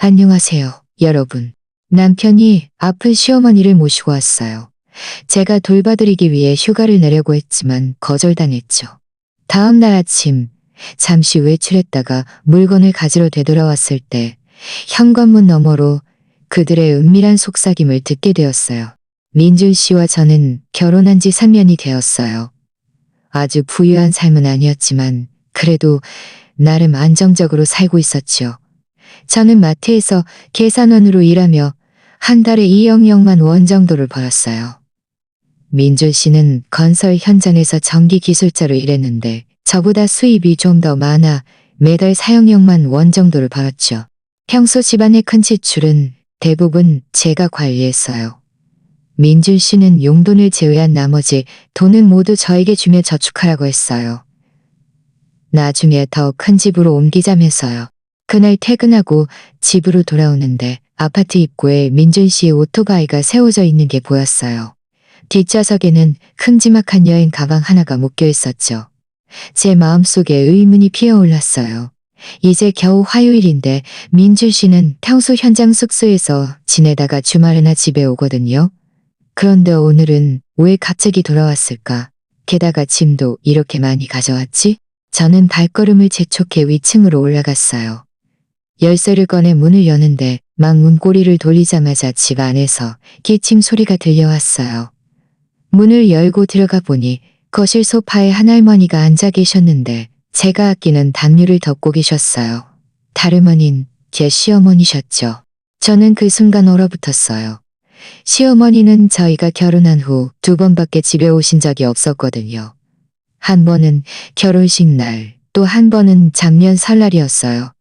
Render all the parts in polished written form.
안녕하세요, 여러분. 남편이 아픈 시어머니를 모시고 왔어요. 제가 돌봐드리기 위해 휴가를 내려고 했지만 거절당했죠. 다음 날 아침, 잠시 외출했다가 물건을 가지러 되돌아왔을 때 현관문 너머로 그들의 은밀한 속삭임을 듣게 되었어요. 민준 씨와 저는 결혼한 지 3년이 되었어요. 아주 부유한 삶은 아니었지만 그래도 나름 안정적으로 살고 있었죠. 저는 마트에서 계산원으로 일하며 한 달에 2억만 원 정도를 벌었어요. 민준 씨는 건설 현장에서 전기 기술자로 일했는데 저보다 수입이 좀 더 많아 매달 4억만 원 정도를 벌었죠. 평소 집안의 큰 지출은 대부분 제가 관리했어요. 민준 씨는 용돈을 제외한 나머지 돈은 모두 저에게 주며 저축하라고 했어요. 나중에 더 큰 집으로 옮기자면서요. 그날 퇴근하고 집으로 돌아오는데 아파트 입구에 민준 씨의 오토바이가 세워져 있는 게 보였어요. 뒷좌석에는 큼지막한 여행 가방 하나가 묶여 있었죠. 제 마음속에 의문이 피어올랐어요. 이제 겨우 화요일인데 민준 씨는 평소 현장 숙소에서 지내다가 주말에나 집에 오거든요. 그런데 오늘은 왜 갑자기 돌아왔을까? 게다가 짐도 이렇게 많이 가져왔지? 저는 발걸음을 재촉해 위층으로 올라갔어요. 열쇠를 꺼내 문을 여는데 막 문고리를 돌리자마자 집 안에서 기침 소리가 들려왔어요. 문을 열고 들어가 보니 거실 소파에 한할머니가 앉아 계셨는데 제가 아끼는 담요를 덮고 계셨어요. 다름 아닌 제 시어머니셨죠. 저는 그 순간 얼어붙었어요. 시어머니는 저희가 결혼한 후 2번밖에 집에 오신 적이 없었거든요. 한 번은 결혼식 날, 또 한 번은 작년 설날이었어요.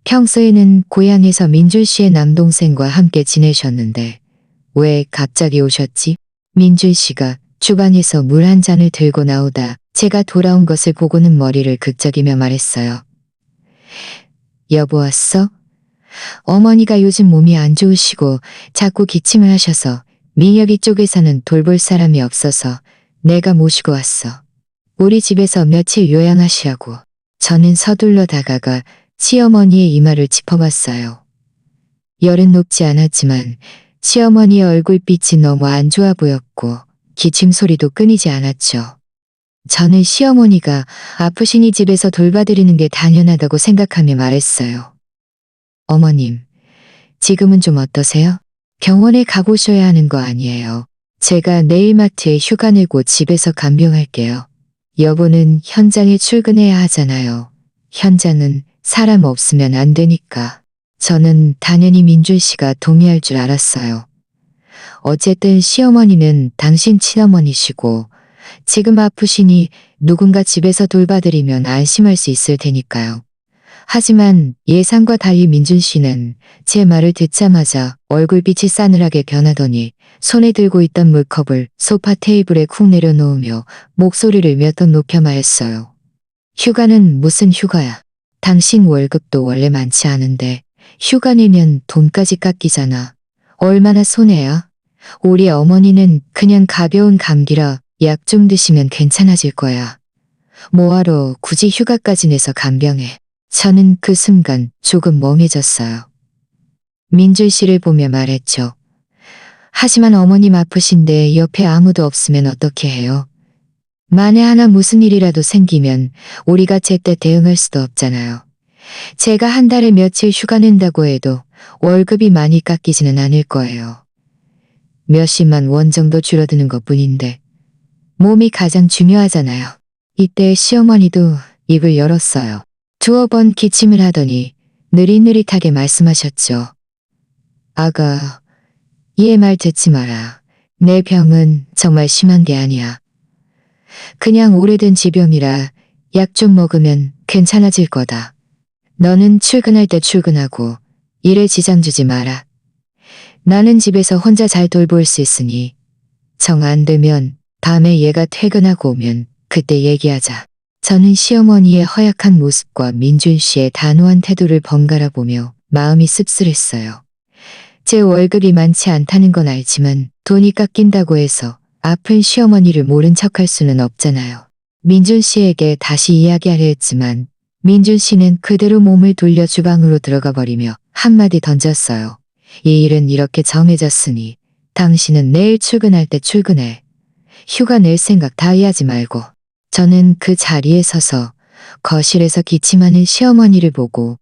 평소에는 고향에서 민준 씨의 남동생과 함께 지내셨는데 왜 갑자기 오셨지? 민준 씨가 주방에서 물 한 잔을 들고 나오다 제가 돌아온 것을 보고는 머리를 극적이며 말했어요. 여보 왔어? 어머니가 요즘 몸이 안 좋으시고 자꾸 기침을 하셔서 민혁이 쪽에서는 돌볼 사람이 없어서 내가 모시고 왔어. 우리 집에서 며칠 요양하시라고. 저는 서둘러 다가가 시어머니의 이마를 짚어봤어요. 열은 높지 않았지만 시어머니의 얼굴빛이 너무 안 좋아 보였고 기침 소리도 끊이지 않았죠. 저는 시어머니가 아프시니 집에서 돌봐드리는 게 당연하다고 생각하며 말했어요. 어머님, 지금은 좀 어떠세요? 병원에 가보셔야 하는 거 아니에요. 제가 내일 마트에 휴가 내고 집에서 간병할게요. 여보는 현장에 출근해야 하잖아요. 현장은 사람 없으면 안 되니까. 저는 당연히 민준 씨가 동의할 줄 알았어요. 어쨌든 시어머니는 당신 친어머니시고 지금 아프시니 누군가 집에서 돌봐드리면 안심할 수 있을 테니까요. 하지만 예상과 달리 민준 씨는 제 말을 듣자마자 얼굴빛이 싸늘하게 변하더니 손에 들고 있던 물컵을 소파 테이블에 쿵 내려놓으며 목소리를 몇 번 높여 말했어요. 휴가는 무슨 휴가야. 당신 월급도 원래 많지 않은데 휴가 내면 돈까지 깎이잖아. 얼마나 손해야? 우리 어머니는 그냥 가벼운 감기라 약 좀 드시면 괜찮아질 거야. 뭐하러 굳이 휴가까지 내서 간병해. 저는 그 순간 조금 멍해졌어요. 민준 씨를 보며 말했죠. 하지만 어머님 아프신데 옆에 아무도 없으면 어떻게 해요? 만에 하나 무슨 일이라도 생기면 우리가 제때 대응할 수도 없잖아요. 제가 한 달에 며칠 휴가 낸다고 해도 월급이 많이 깎이지는 않을 거예요. 몇십만 원 정도 줄어드는 것뿐인데 몸이 가장 중요하잖아요. 이때 시어머니도 입을 열었어요. 2번 기침을 하더니 느릿느릿하게 말씀하셨죠. 아가, 얘 말 듣지 마라. 내 병은 정말 심한 게 아니야. 그냥 오래된 지병이라 약 좀 먹으면 괜찮아질 거다. 너는 출근할 때 출근하고 일에 지장 주지 마라. 나는 집에서 혼자 잘 돌볼 수 있으니 정 안 되면 밤에 얘가 퇴근하고 오면 그때 얘기하자. 저는 시어머니의 허약한 모습과 민준 씨의 단호한 태도를 번갈아 보며 마음이 씁쓸했어요. 제 월급이 많지 않다는 건 알지만 돈이 깎인다고 해서 아픈 시어머니를 모른 척할 수는 없잖아요. 민준 씨에게 다시 이야기하려 했지만 민준 씨는 그대로 몸을 돌려 주방으로 들어가 버리며 한마디 던졌어요. 이 일은 이렇게 정해졌으니 당신은 내일 출근할 때 출근해. 휴가 낼 생각 다이 하지 말고. 저는 그 자리에 서서 거실에서 기침하는 시어머니를 보고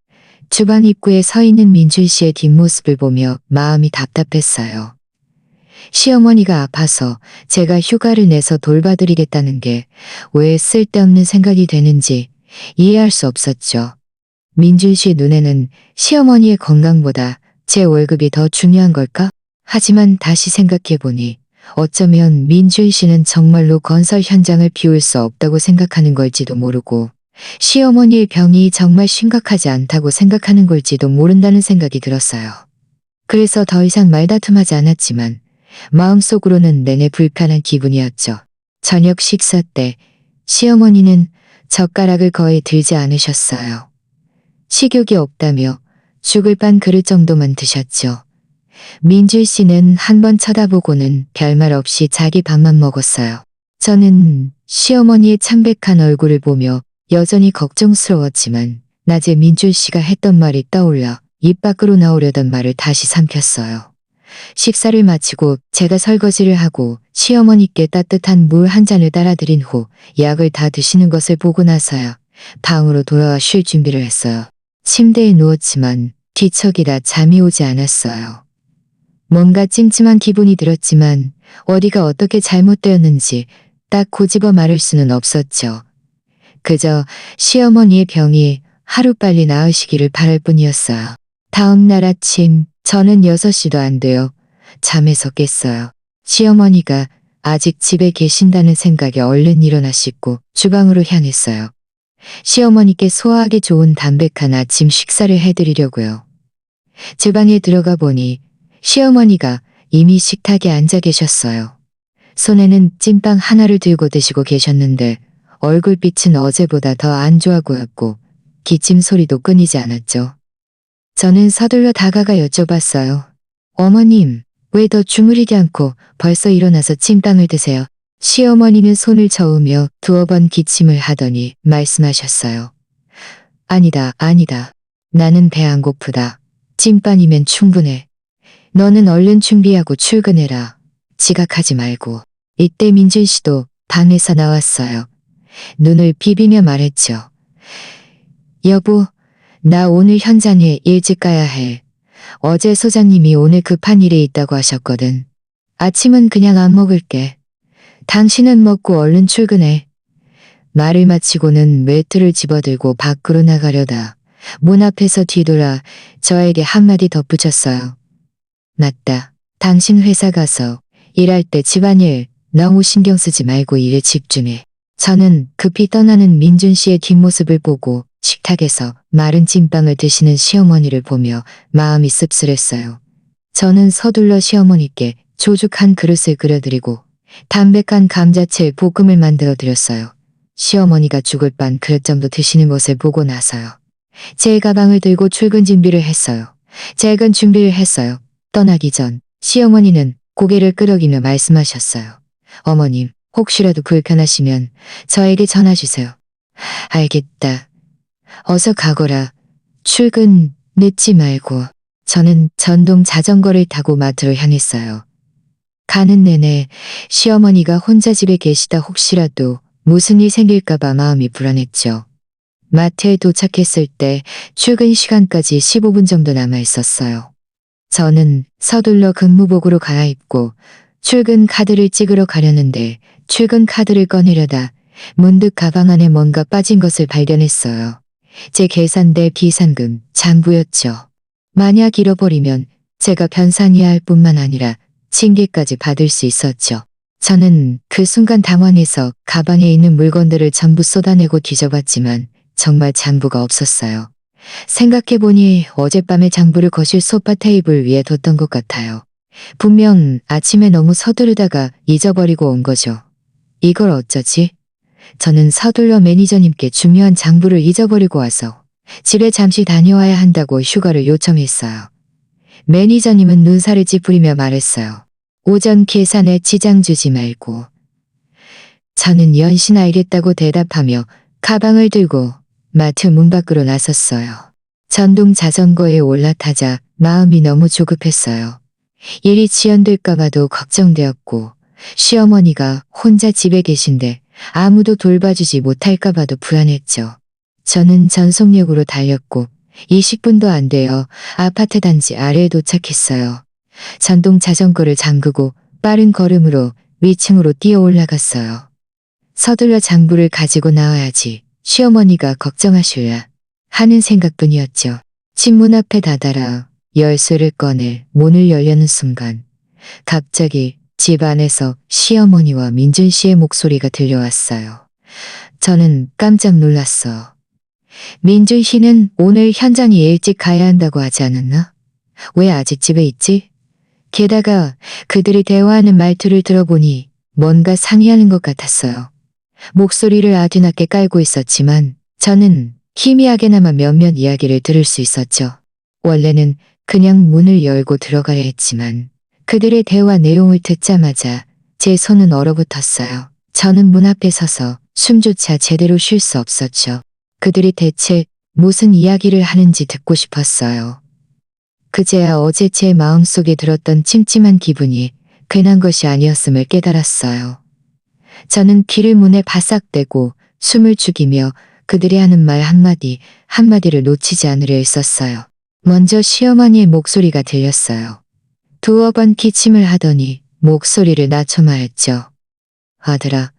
주방 입구에 서 있는 민준 씨의 뒷모습을 보며 마음이 답답했어요. 시어머니가 아파서 제가 휴가를 내서 돌봐드리겠다는 게 왜 쓸데없는 생각이 되는지 이해할 수 없었죠. 민준 씨 눈에는 시어머니의 건강보다 제 월급이 더 중요한 걸까? 하지만 다시 생각해보니 어쩌면 민준 씨는 정말로 건설 현장을 비울 수 없다고 생각하는 걸지도 모르고 시어머니의 병이 정말 심각하지 않다고 생각하는 걸지도 모른다는 생각이 들었어요. 그래서 더 이상 말다툼하지 않았지만 마음속으로는 내내 불편한 기분이었죠. 저녁 식사 때 시어머니는 젓가락을 거의 들지 않으셨어요. 식욕이 없다며 죽을 빤 그릇 정도만 드셨죠. 민준 씨는 한 번 쳐다보고는 별말 없이 자기 밥만 먹었어요. 저는 시어머니의 창백한 얼굴을 보며 여전히 걱정스러웠지만 낮에 민준 씨가 했던 말이 떠올라 입 밖으로 나오려던 말을 다시 삼켰어요. 식사를 마치고 제가 설거지를 하고 시어머니께 따뜻한 물 한 잔을 따라드린 후 약을 다 드시는 것을 보고 나서야 방으로 돌아와 쉴 준비를 했어요. 침대에 누웠지만 뒤척이다 잠이 오지 않았어요. 뭔가 찜찜한 기분이 들었지만 어디가 어떻게 잘못되었는지 딱 고집어 말할 수는 없었죠. 그저 시어머니의 병이 하루빨리 나으시기를 바랄 뿐이었어요. 다음 날 아침 저는 6시도 안 돼요. 잠에서 깼어요. 시어머니가 아직 집에 계신다는 생각에 얼른 일어나 씻고 주방으로 향했어요. 시어머니께 소화하기 좋은 담백한 아침 식사를 해드리려고요. 주방에 들어가 보니 시어머니가 이미 식탁에 앉아 계셨어요. 손에는 찐빵 하나를 들고 드시고 계셨는데 얼굴빛은 어제보다 더 안 좋아 보였고 기침 소리도 끊이지 않았죠. 저는 서둘러 다가가 여쭤봤어요. 어머님, 왜 더 주무르지 않고 벌써 일어나서 찐빵을 드세요? 시어머니는 손을 저으며 두어 번 기침을 하더니 말씀하셨어요. 아니다, 아니다. 나는 배 안 고프다. 찐빵이면 충분해. 너는 얼른 준비하고 출근해라. 지각하지 말고. 이때 민준 씨도 방에서 나왔어요. 눈을 비비며 말했죠. 여보, 나 오늘 현장에 일찍 가야 해. 어제 소장님이 오늘 급한 일이 있다고 하셨거든. 아침은 그냥 안 먹을게. 당신은 먹고 얼른 출근해. 말을 마치고는 외투를 집어들고 밖으로 나가려다 문 앞에서 뒤돌아 저에게 한마디 덧붙였어요. 맞다. 당신 회사 가서 일할 때 집안일 너무 신경 쓰지 말고 일에 집중해. 저는 급히 떠나는 민준 씨의 뒷모습을 보고 식탁에서 마른 찐빵을 드시는 시어머니를 보며 마음이 씁쓸했어요. 저는 서둘러 시어머니께 조죽한 그릇을 끓여드리고 담백한 감자채 볶음을 만들어 드렸어요. 시어머니가 죽을 빤 그릇 정도 드시는 것을 보고 나서요. 제 가방을 들고 출근 준비를 했어요. 퇴근 준비를 했어요. 떠나기 전 시어머니는 고개를 끄덕이며 말씀하셨어요. 어머님, 혹시라도 불편하시면 저에게 전화 주세요. 알겠다. 어서 가거라. 출근 늦지 말고. 저는 전동 자전거를 타고 마트로 향했어요. 가는 내내 시어머니가 혼자 집에 계시다 혹시라도 무슨 일 생길까봐 마음이 불안했죠. 마트에 도착했을 때 출근 시간까지 15분 정도 남아 있었어요. 저는 서둘러 근무복으로 갈아입고 출근 카드를 찍으러 가려는데 출근 카드를 꺼내려다 문득 가방 안에 뭔가 빠진 것을 발견했어요. 제 계산대 비상금 잔부였죠. 만약 잃어버리면 제가 변상해야 할 뿐만 아니라 징계까지 받을 수 있었죠. 저는 그 순간 당황해서 가방에 있는 물건들을 전부 쏟아내고 뒤져봤지만 정말 장부가 없었어요. 생각해보니 어젯밤에 장부를 거실 소파 테이블 위에 뒀던 것 같아요. 분명 아침에 너무 서두르다가 잊어버리고 온 거죠. 이걸 어쩌지? 저는 서둘러 매니저님께 중요한 장부를 잊어버리고 와서 집에 잠시 다녀와야 한다고 휴가를 요청했어요. 매니저님은 눈살을 찌푸리며 말했어요. 오전 계산에 지장 주지 말고. 저는 연신 알겠다고 대답하며 가방을 들고 마트 문 밖으로 나섰어요. 전동 자전거에 올라타자 마음이 너무 조급했어요. 일이 지연될까봐도 걱정되었고 시어머니가 혼자 집에 계신데 아무도 돌봐주지 못할까봐도 불안했죠. 저는 전속력으로 달렸고 20분도 안 되어 아파트 단지 아래에 도착했어요. 전동 자전거를 잠그고 빠른 걸음으로 위층으로 뛰어 올라갔어요. 서둘러 장부를 가지고 나와야지 시어머니가 걱정하실라 하는 생각뿐이었죠. 집 문 앞에 다다라 열쇠를 꺼내 문을 열려는 순간 갑자기 집 안에서 시어머니와 민준 씨의 목소리가 들려왔어요. 저는 깜짝 놀랐어. 민준 씨는 오늘 현장에 일찍 가야 한다고 하지 않았나? 왜 아직 집에 있지? 게다가 그들이 대화하는 말투를 들어보니 뭔가 상의하는 것 같았어요. 목소리를 아주 낮게 깔고 있었지만 저는 희미하게나마 몇몇 이야기를 들을 수 있었죠. 원래는 그냥 문을 열고 들어가야 했지만 그들의 대화 내용을 듣자마자 제 손은 얼어붙었어요. 저는 문 앞에 서서 숨조차 제대로 쉴 수 없었죠. 그들이 대체 무슨 이야기를 하는지 듣고 싶었어요. 그제야 어제 제 마음속에 들었던 찜찜한 기분이 괜한 것이 아니었음을 깨달았어요. 저는 귀를 문에 바싹 대고 숨을 죽이며 그들이 하는 말 한마디 한마디를 놓치지 않으려 했었어요. 먼저 시어머니의 목소리가 들렸어요. 두어 번 기침을 하더니 목소리를 낮춰 말했죠. 아들아,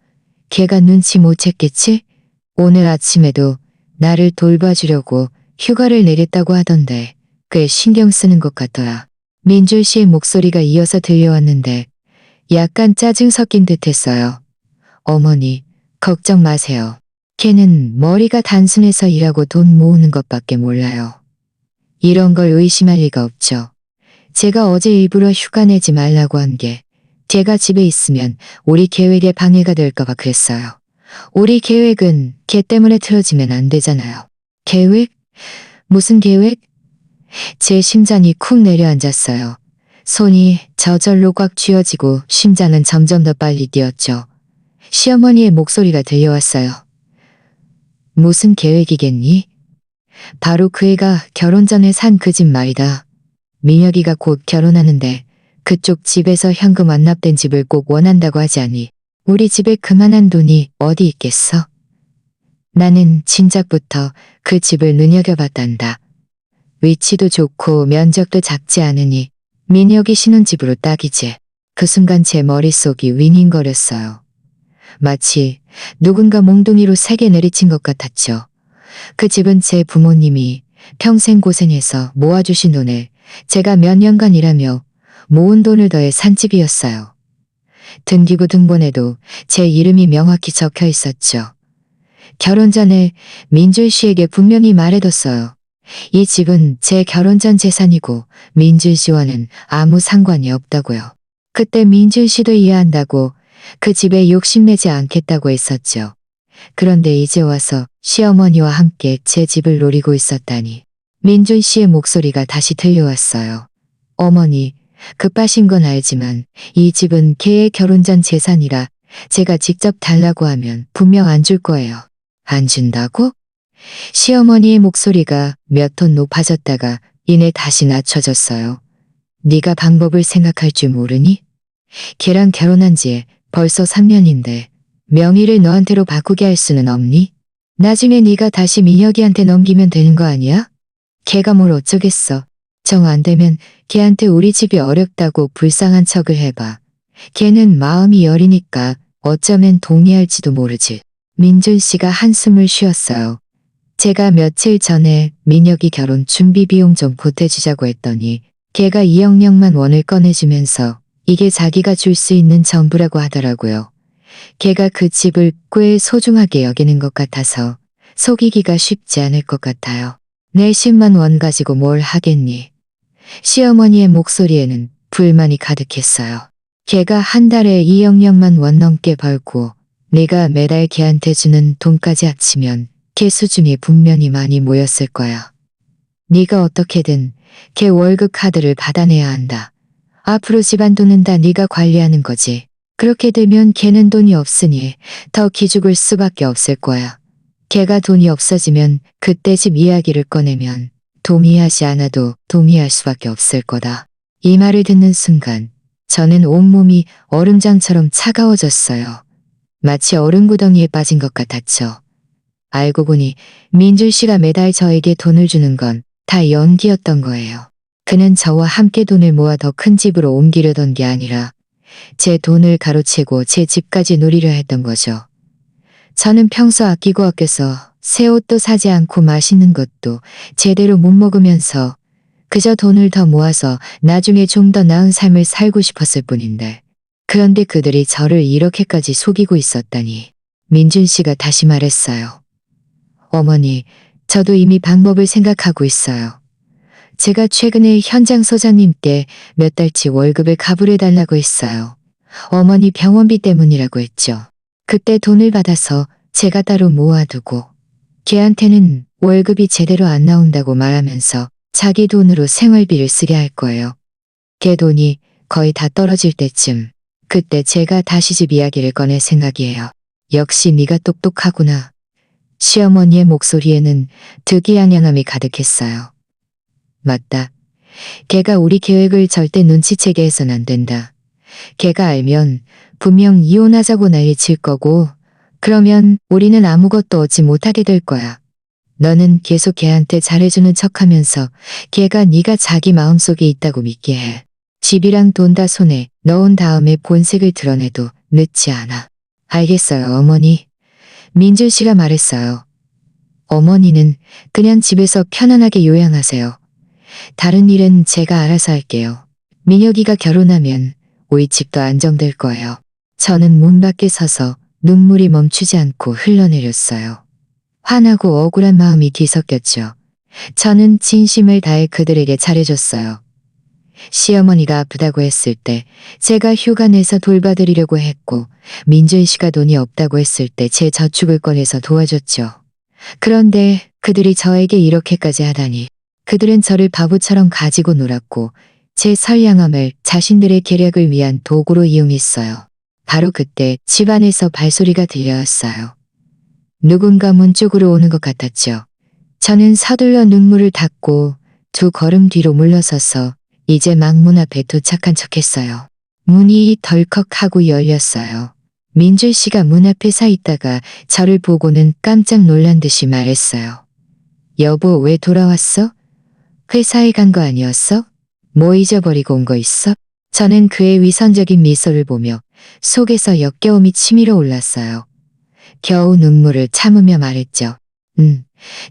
걔가 눈치 못 챘겠지? 오늘 아침에도 나를 돌봐주려고 휴가를 내렸다고 하던데 꽤 신경 쓰는 것 같더라. 민준 씨의 목소리가 이어서 들려왔는데 약간 짜증 섞인 듯 했어요. 어머니, 걱정 마세요. 걔는 머리가 단순해서 일하고 돈 모으는 것밖에 몰라요. 이런 걸 의심할 리가 없죠. 제가 어제 일부러 휴가 내지 말라고 한 게 걔가 집에 있으면 우리 계획에 방해가 될까봐 그랬어요. 우리 계획은 걔 때문에 틀어지면 안 되잖아요. 계획? 무슨 계획? 제 심장이 쿵 내려앉았어요. 손이 저절로 꽉 쥐어지고 심장은 점점 더 빨리 뛰었죠. 시어머니의 목소리가 들려왔어요. 무슨 계획이겠니? 바로 그 애가 결혼 전에 산 그 집 말이다. 민혁이가 곧 결혼하는데 그쪽 집에서 현금 완납된 집을 꼭 원한다고 하지 않니? 우리 집에 그만한 돈이 어디 있겠어? 나는 진작부터 그 집을 눈여겨봤단다. 위치도 좋고 면적도 작지 않으니 민혁이 신혼집으로 딱이지. 그 순간 제 머릿속이 윙윙거렸어요. 마치 누군가 몽둥이로 세게 내리친 것 같았죠. 그 집은 제 부모님이 평생 고생해서 모아주신 돈을 제가 몇 년간 일하며 모은 돈을 더해 산 집이었어요. 등기부 등본에도 제 이름이 명확히 적혀 있었죠. 결혼 전에 민준 씨에게 분명히 말해뒀어요. 이 집은 제 결혼 전 재산이고 민준 씨와는 아무 상관이 없다고요. 그때 민준 씨도 이해한다고 그 집에 욕심내지 않겠다고 했었죠. 그런데 이제 와서 시어머니와 함께 제 집을 노리고 있었다니. 민준 씨의 목소리가 다시 들려왔어요. 어머니, 급하신 건 알지만 이 집은 걔의 결혼 전 재산이라 제가 직접 달라고 하면 분명 안 줄 거예요. 안 준다고? 시어머니의 목소리가 몇 톤 높아졌다가 이내 다시 낮춰졌어요. 네가 방법을 생각할 줄 모르니? 걔랑 결혼한 지 벌써 3년인데 명의를 너한테로 바꾸게 할 수는 없니? 나중에 네가 다시 민혁이한테 넘기면 되는 거 아니야? 걔가 뭘 어쩌겠어. 정 안 되면 걔한테 우리 집이 어렵다고 불쌍한 척을 해봐. 걔는 마음이 여리니까 어쩌면 동의할지도 모르지. 민준 씨가 한숨을 쉬었어요. 제가 며칠 전에 민혁이 결혼 준비 비용 좀 보태주자고 했더니 걔가 2억령만 원을 꺼내주면서 이게 자기가 줄 수 있는 전부라고 하더라고요. 걔가 그 집을 꽤 소중하게 여기는 것 같아서 속이기가 쉽지 않을 것 같아요. 내 10만 원 가지고 뭘 하겠니? 시어머니의 목소리에는 불만이 가득했어요. 걔가 한 달에 2억령만 원 넘게 벌고 내가 매달 걔한테 주는 돈까지 합치면 걔 수준이 분명히 많이 모였을 거야. 네가 어떻게든 걔 월급 카드를 받아내야 한다. 앞으로 집안 돈은 다 네가 관리하는 거지. 그렇게 되면 걔는 돈이 없으니 더 기죽을 수밖에 없을 거야. 걔가 돈이 없어지면 그때 집 이야기를 꺼내면 동의하지 않아도 동의할 수밖에 없을 거다. 이 말을 듣는 순간 저는 온몸이 얼음장처럼 차가워졌어요. 마치 얼음 구덩이에 빠진 것 같았죠. 알고 보니 민준 씨가 매달 저에게 돈을 주는 건 다 연기였던 거예요. 그는 저와 함께 돈을 모아 더 큰 집으로 옮기려던 게 아니라 제 돈을 가로채고 제 집까지 누리려 했던 거죠. 저는 평소 아끼고 아껴서 새 옷도 사지 않고 맛있는 것도 제대로 못 먹으면서 그저 돈을 더 모아서 나중에 좀 더 나은 삶을 살고 싶었을 뿐인데, 그런데 그들이 저를 이렇게까지 속이고 있었다니. 민준 씨가 다시 말했어요. 어머니, 저도 이미 방법을 생각하고 있어요. 제가 최근에 현장 소장님께 몇 달치 월급을 가불해달라고 했어요. 어머니 병원비 때문이라고 했죠. 그때 돈을 받아서 제가 따로 모아두고 걔한테는 월급이 제대로 안 나온다고 말하면서 자기 돈으로 생활비를 쓰게 할 거예요. 걔 돈이 거의 다 떨어질 때쯤 그때 제가 다시 집 이야기를 꺼낼 생각이에요. 역시 네가 똑똑하구나. 시어머니의 목소리에는 득이양양함이 가득했어요. 맞다. 걔가 우리 계획을 절대 눈치채게 해선 안 된다. 걔가 알면 분명 이혼하자고 난리칠 거고 그러면 우리는 아무것도 얻지 못하게 될 거야. 너는 계속 걔한테 잘해주는 척하면서 걔가 네가 자기 마음속에 있다고 믿게 해. 집이랑 돈 다 손에 넣은 다음에 본색을 드러내도 늦지 않아. 알겠어요, 어머니. 민준 씨가 말했어요. 어머니는 그냥 집에서 편안하게 요양하세요. 다른 일은 제가 알아서 할게요. 민혁이가 결혼하면 우리 집도 안정될 거예요. 저는 문 밖에 서서 눈물이 멈추지 않고 흘러내렸어요. 화나고 억울한 마음이 뒤섞였죠. 저는 진심을 다해 그들에게 잘해줬어요. 시어머니가 아프다고 했을 때 제가 휴가 내서 돌봐드리려고 했고, 민준 씨가 돈이 없다고 했을 때 제 저축을 꺼내서 도와줬죠. 그런데 그들이 저에게 이렇게까지 하다니. 그들은 저를 바보처럼 가지고 놀았고 제 선량함을 자신들의 계략을 위한 도구로 이용했어요. 바로 그때 집안에서 발소리가 들려왔어요. 누군가 문 쪽으로 오는 것 같았죠. 저는 서둘러 눈물을 닦고 두 걸음 뒤로 물러서서 이제 막 문 앞에 도착한 척했어요. 문이 덜컥하고 열렸어요. 민준 씨가 문 앞에 서 있다가 저를 보고는 깜짝 놀란 듯이 말했어요. 여보, 왜 돌아왔어? 회사에 간 거 아니었어? 뭐 잊어버리고 온 거 있어? 저는 그의 위선적인 미소를 보며 속에서 역겨움이 치밀어 올랐어요. 겨우 눈물을 참으며 말했죠.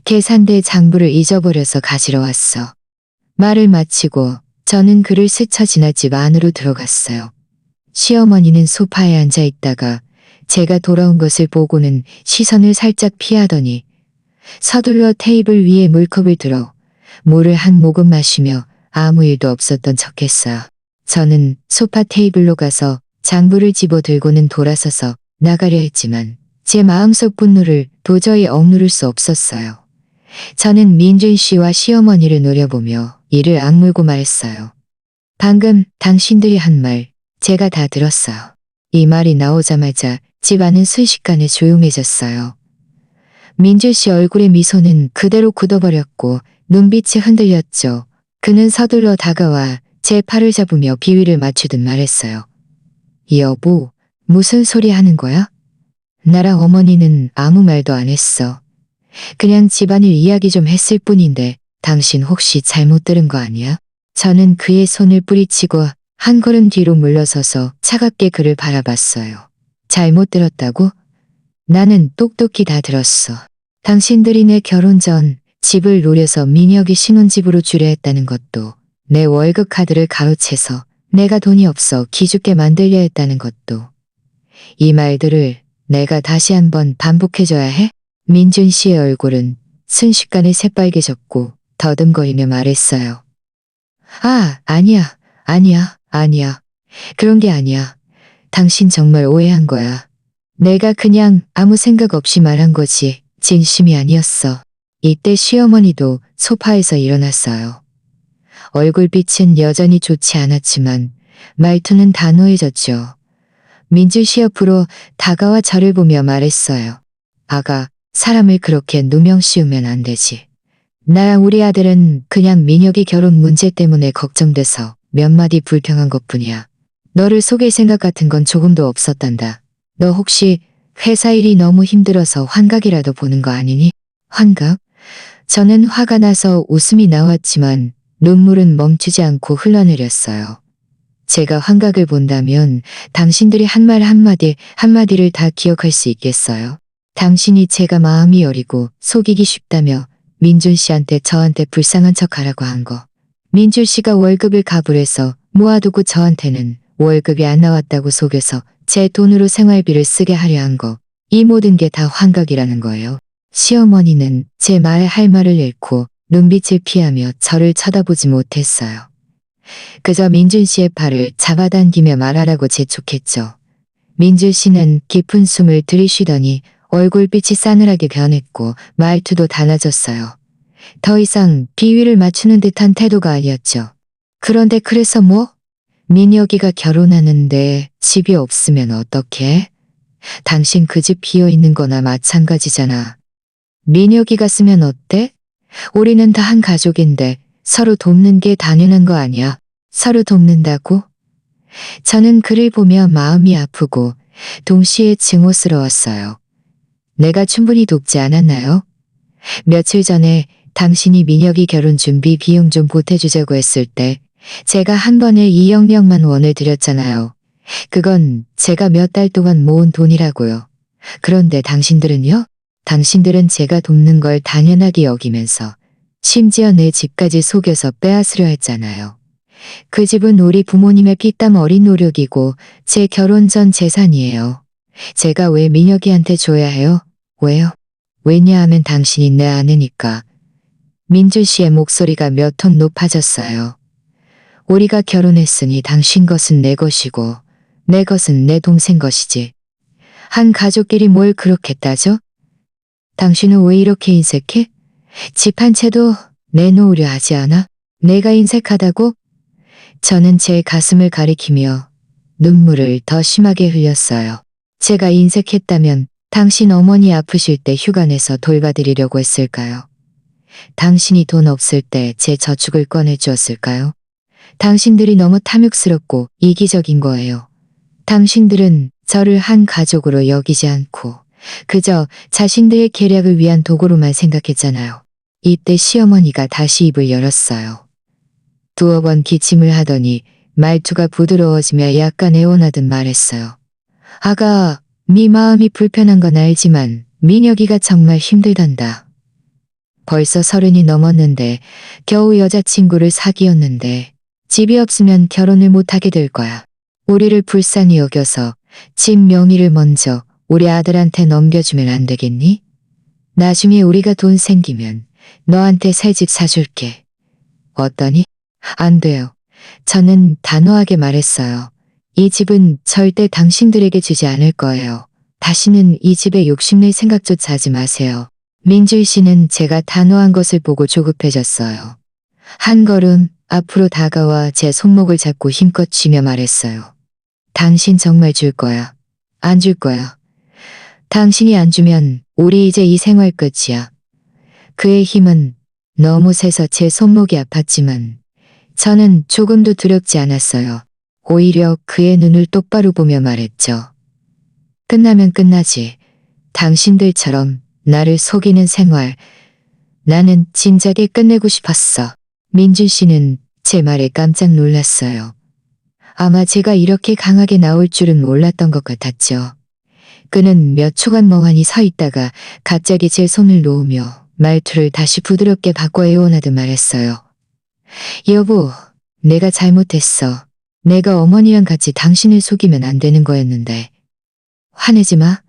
계산대 장부를 잊어버려서 가지러 왔어. 말을 마치고 저는 그를 스쳐 지나 집 안으로 들어갔어요. 시어머니는 소파에 앉아 있다가 제가 돌아온 것을 보고는 시선을 살짝 피하더니 서둘러 테이블 위에 물컵을 들어 물을 한 모금 마시며 아무 일도 없었던 척했어요. 저는 소파 테이블로 가서 장부를 집어들고는 돌아서서 나가려 했지만 제 마음속 분노를 도저히 억누를 수 없었어요. 저는 민준 씨와 시어머니를 노려보며 이를 악물고 말했어요. 방금 당신들이 한 말 제가 다 들었어요. 이 말이 나오자마자 집안은 순식간에 조용해졌어요. 민준 씨 얼굴의 미소는 그대로 굳어버렸고 눈빛이 흔들렸죠. 그는 서둘러 다가와 제 팔을 잡으며 비위를 맞추듯 말했어요. 여보, 무슨 소리 하는 거야? 나랑 어머니는 아무 말도 안 했어. 그냥 집안일 이야기 좀 했을 뿐인데 당신 혹시 잘못 들은 거 아니야? 저는 그의 손을 뿌리치고 한 걸음 뒤로 물러서서 차갑게 그를 바라봤어요. 잘못 들었다고? 나는 똑똑히 다 들었어. 당신들이 내 결혼 전 집을 노려서 민혁이 신혼집으로 주려 했다는 것도, 내 월급 카드를 가로채서 내가 돈이 없어 기죽게 만들려 했다는 것도. 이 말들을 내가 다시 한번 반복해줘야 해? 민준 씨의 얼굴은 순식간에 새빨개졌고 더듬거리며 말했어요. 아니야. 그런 게 아니야. 당신 정말 오해한 거야. 내가 그냥 아무 생각 없이 말한 거지 진심이 아니었어. 이때 시어머니도 소파에서 일어났어요. 얼굴빛은 여전히 좋지 않았지만 말투는 단호해졌죠. 민준 씨 옆으로 다가와 저를 보며 말했어요. 아가, 사람을 그렇게 누명 씌우면 안 되지. 나랑 우리 아들은 그냥 민혁이 결혼 문제 때문에 걱정돼서 몇 마디 불평한 것뿐이야. 너를 속일 생각 같은 건 조금도 없었단다. 너 혹시 회사 일이 너무 힘들어서 환각이라도 보는 거 아니니? 환각? 저는 화가 나서 웃음이 나왔지만 눈물은 멈추지 않고 흘러내렸어요. 제가 환각을 본다면 당신들이 한 말 한마디를 다 기억할 수 있겠어요? 당신이 제가 마음이 여리고 속이기 쉽다며 민준 씨한테 저한테 불쌍한 척 하라고 한 거. 민준 씨가 월급을 가불해서 모아두고 저한테는 월급이 안 나왔다고 속여서 제 돈으로 생활비를 쓰게 하려 한 거. 이 모든 게 다 환각이라는 거예요. 시어머니는 제 말에 할 말을 잃고 눈빛을 피하며 저를 쳐다보지 못했어요. 그저 민준 씨의 팔을 잡아당기며 말하라고 재촉했죠. 민준 씨는 깊은 숨을 들이쉬더니 얼굴빛이 싸늘하게 변했고 말투도 달라졌어요. 더 이상 비위를 맞추는 듯한 태도가 아니었죠. 그런데 그래서 뭐? 민혁이가 결혼하는데 집이 없으면 어떡해? 당신 그 집 비어있는 거나 마찬가지잖아. 민혁이가 쓰면 어때? 우리는 다 한 가족인데 서로 돕는 게 당연한 거 아니야? 서로 돕는다고? 저는 그를 보며 마음이 아프고 동시에 증오스러웠어요. 내가 충분히 돕지 않았나요? 며칠 전에 당신이 민혁이 결혼 준비 비용 좀 보태주자고 했을 때 제가 한 번에 2억만 원을 드렸잖아요. 그건 제가 몇 달 동안 모은 돈이라고요. 그런데 당신들은요? 당신들은 제가 돕는 걸 당연하게 여기면서 심지어 내 집까지 속여서 빼앗으려 했잖아요. 그 집은 우리 부모님의 피땀 어린 노력이고 제 결혼 전 재산이에요. 제가 왜 민혁이한테 줘야 해요? 왜요? 왜냐하면 당신이 내 아내니까. 민준 씨의 목소리가 몇 톤 높아졌어요. 우리가 결혼했으니 당신 것은 내 것이고 내 것은 내 동생 것이지. 한 가족끼리 뭘 그렇게 따져? 당신은 왜 이렇게 인색해? 집 한 채도 내놓으려 하지 않아? 내가 인색하다고? 저는 제 가슴을 가리키며 눈물을 더 심하게 흘렸어요. 제가 인색했다면 당신 어머니 아프실 때 휴가 내서 돌봐드리려고 했을까요? 당신이 돈 없을 때 제 저축을 꺼내주었을까요? 당신들이 너무 탐욕스럽고 이기적인 거예요. 당신들은 저를 한 가족으로 여기지 않고 그저 자신들의 계략을 위한 도구로만 생각했잖아요. 이때 시어머니가 다시 입을 열었어요. 두어 번 기침을 하더니 말투가 부드러워지며 약간 애원하듯 말했어요. 아가, 네 마음이 불편한 건 알지만 민혁이가 정말 힘들단다. 벌써 30이 넘었는데 겨우 여자친구를 사귀었는데 집이 없으면 결혼을 못하게 될 거야. 우리를 불쌍히 여겨서 집 명의를 먼저 우리 아들한테 넘겨주면 안 되겠니? 나중에 우리가 돈 생기면 너한테 새 집 사줄게. 어떠니? 안 돼요. 저는 단호하게 말했어요. 이 집은 절대 당신들에게 주지 않을 거예요. 다시는 이 집에 욕심낼 생각조차 하지 마세요. 민준 씨는 제가 단호한 것을 보고 조급해졌어요. 한 걸음 앞으로 다가와 제 손목을 잡고 힘껏 쥐며 말했어요. 당신 정말 줄 거야. 안 줄 거야. 당신이 안 주면 우리 이제 이 생활 끝이야. 그의 힘은 너무 세서 제 손목이 아팠지만 저는 조금도 두렵지 않았어요. 오히려 그의 눈을 똑바로 보며 말했죠. 끝나면 끝나지. 당신들처럼 나를 속이는 생활. 나는 진작에 끝내고 싶었어. 민준 씨는 제 말에 깜짝 놀랐어요. 아마 제가 이렇게 강하게 나올 줄은 몰랐던 것 같았죠. 그는 몇 초간 멍하니 서 있다가 갑자기 제 손을 놓으며 말투를 다시 부드럽게 바꿔 애원하듯 말했어요. 여보, 내가 잘못했어. 내가 어머니랑 같이 당신을 속이면 안 되는 거였는데. 화내지 마.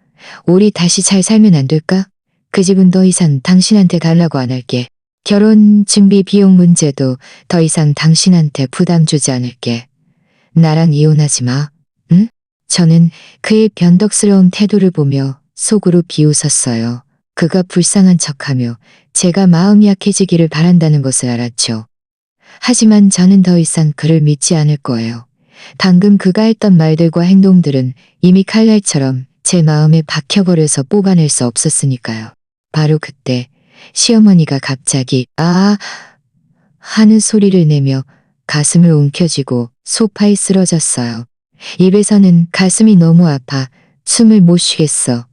우리 다시 잘 살면 안 될까? 그 집은 더 이상 당신한테 달라고 안 할게. 결혼 준비 비용 문제도 더 이상 당신한테 부담 주지 않을게. 나랑 이혼하지 마. 응? 저는 그의 변덕스러운 태도를 보며 속으로 비웃었어요. 그가 불쌍한 척하며 제가 마음이 약해지기를 바란다는 것을 알았죠. 하지만 저는 더 이상 그를 믿지 않을 거예요. 방금 그가 했던 말들과 행동들은 이미 칼날처럼 제 마음에 박혀버려서 뽑아낼 수 없었으니까요. 바로 그때 시어머니가 갑자기 아 하는 소리를 내며 가슴을 움켜쥐고 소파에 쓰러졌어요. 입에서는 가슴이 너무 아파 숨을 못 쉬겠어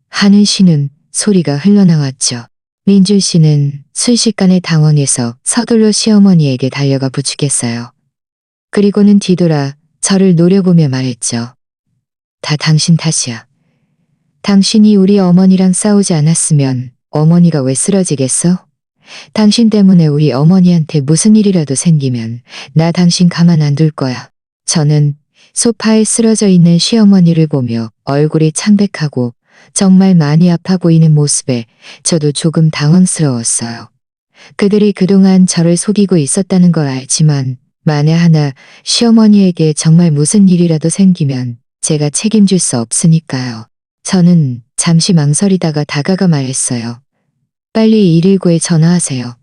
하는 신음 소리가 흘러나왔죠. 민준 씨는 순식간에 당황해서 서둘러 시어머니에게 달려가 부축했어요. 그리고는 뒤돌아 저를 노려보며 말했죠. 다 당신 탓이야. 당신이 우리 어머니랑 싸우지 않았으면 어머니가 왜 쓰러지겠어? 당신 때문에 우리 어머니한테 무슨 일이라도 생기면 나 당신 가만 안 둘 거야. 저는 소파에 쓰러져 있는 시어머니를 보며 얼굴이 창백하고 정말 많이 아파 보이는 모습에 저도 조금 당황스러웠어요. 그들이 그동안 저를 속이고 있었다는 걸 알지만 만에 하나 시어머니에게 정말 무슨 일이라도 생기면 제가 책임질 수 없으니까요. 저는 잠시 망설이다가 다가가 말했어요. 빨리 119에 전화하세요.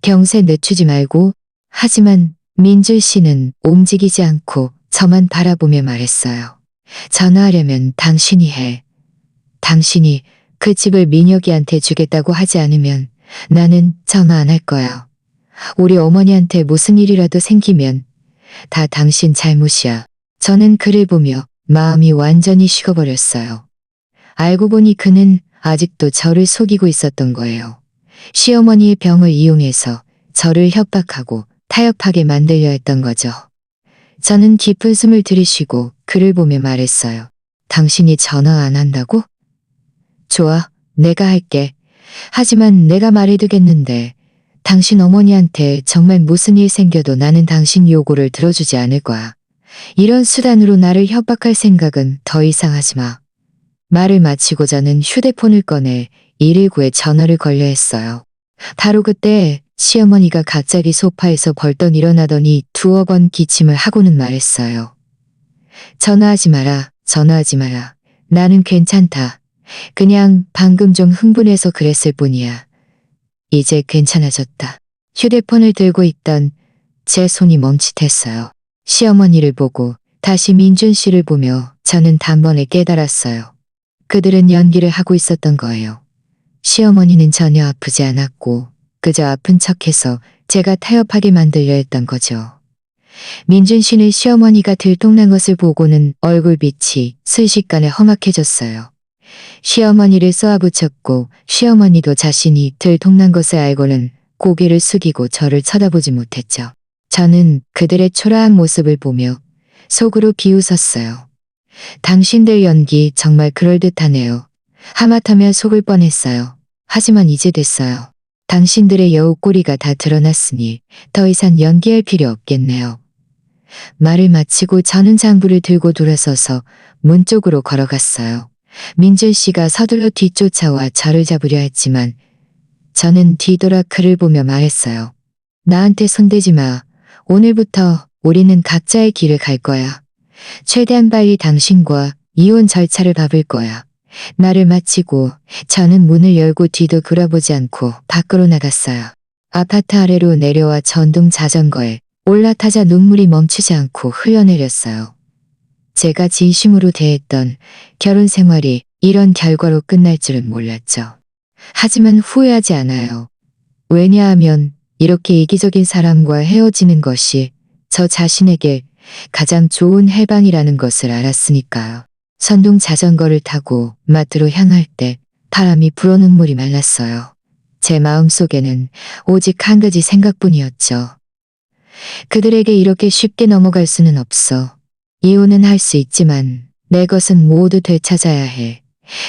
병세 늦추지 말고. 하지만 민준 씨는 움직이지 않고 저만 바라보며 말했어요. 전화하려면 당신이 해. 당신이 그 집을 민혁이한테 주겠다고 하지 않으면 나는 전화 안 할 거야. 우리 어머니한테 무슨 일이라도 생기면 다 당신 잘못이야. 저는 그를 보며 마음이 완전히 식어버렸어요. 알고 보니 그는 아직도 저를 속이고 있었던 거예요. 시어머니의 병을 이용해서 저를 협박하고 타협하게 만들려 했던 거죠. 저는 깊은 숨을 들이쉬고 그를 보며 말했어요. 당신이 전화 안 한다고? 좋아, 내가 할게. 하지만 내가 말해두겠는데 당신 어머니한테 정말 무슨 일 생겨도 나는 당신 요구를 들어주지 않을 거야. 이런 수단으로 나를 협박할 생각은 더 이상 하지 마. 말을 마치고 저는 휴대폰을 꺼내 119에 전화를 걸려 했어요. 바로 그때 시어머니가 갑자기 소파에서 벌떡 일어나더니 두어 번 기침을 하고는 말했어요. 전화하지 마라, 전화하지 마라. 나는 괜찮다. 그냥 방금 좀 흥분해서 그랬을 뿐이야. 이제 괜찮아졌다. 휴대폰을 들고 있던 제 손이 멈칫했어요. 시어머니를 보고 다시 민준 씨를 보며 저는 단번에 깨달았어요. 그들은 연기를 하고 있었던 거예요. 시어머니는 전혀 아프지 않았고 그저 아픈 척해서 제가 타협하게 만들려 했던 거죠. 민준 씨는 시어머니가 들통난 것을 보고는 얼굴빛이 순식간에 험악해졌어요. 시어머니를 쏘아붙였고 시어머니도 자신이 들통난 것을 알고는 고개를 숙이고 저를 쳐다보지 못했죠. 저는 그들의 초라한 모습을 보며 속으로 비웃었어요. 당신들 연기 정말 그럴듯하네요. 하마터면 속을 뻔했어요. 하지만 이제 됐어요. 당신들의 여우 꼬리가 다 드러났으니 더 이상 연기할 필요 없겠네요. 말을 마치고 저는 장부를 들고 돌아서서 문 쪽으로 걸어갔어요. 민준 씨가 서둘러 뒤쫓아와 저를 잡으려 했지만 저는 뒤돌아 그를 보며 말했어요. 나한테 손대지 마. 오늘부터 우리는 각자의 길을 갈 거야. 최대한 빨리 당신과 이혼 절차를 밟을 거야. 말을 마치고 저는 문을 열고 뒤도 돌아보지 않고 밖으로 나갔어요. 아파트 아래로 내려와 전동 자전거에 올라타자 눈물이 멈추지 않고 흘러내렸어요. 제가 진심으로 대했던 결혼 생활이 이런 결과로 끝날 줄은 몰랐죠. 하지만 후회하지 않아요. 왜냐하면 이렇게 이기적인 사람과 헤어지는 것이 저 자신에게 가장 좋은 해방이라는 것을 알았으니까요. 전동 자전거를 타고 마트로 향할 때 바람이 불어 눈물이 말랐어요. 제 마음속에는 오직 한 가지 생각뿐이었죠. 그들에게 이렇게 쉽게 넘어갈 수는 없어. 이혼은 할 수 있지만 내 것은 모두 되찾아야 해.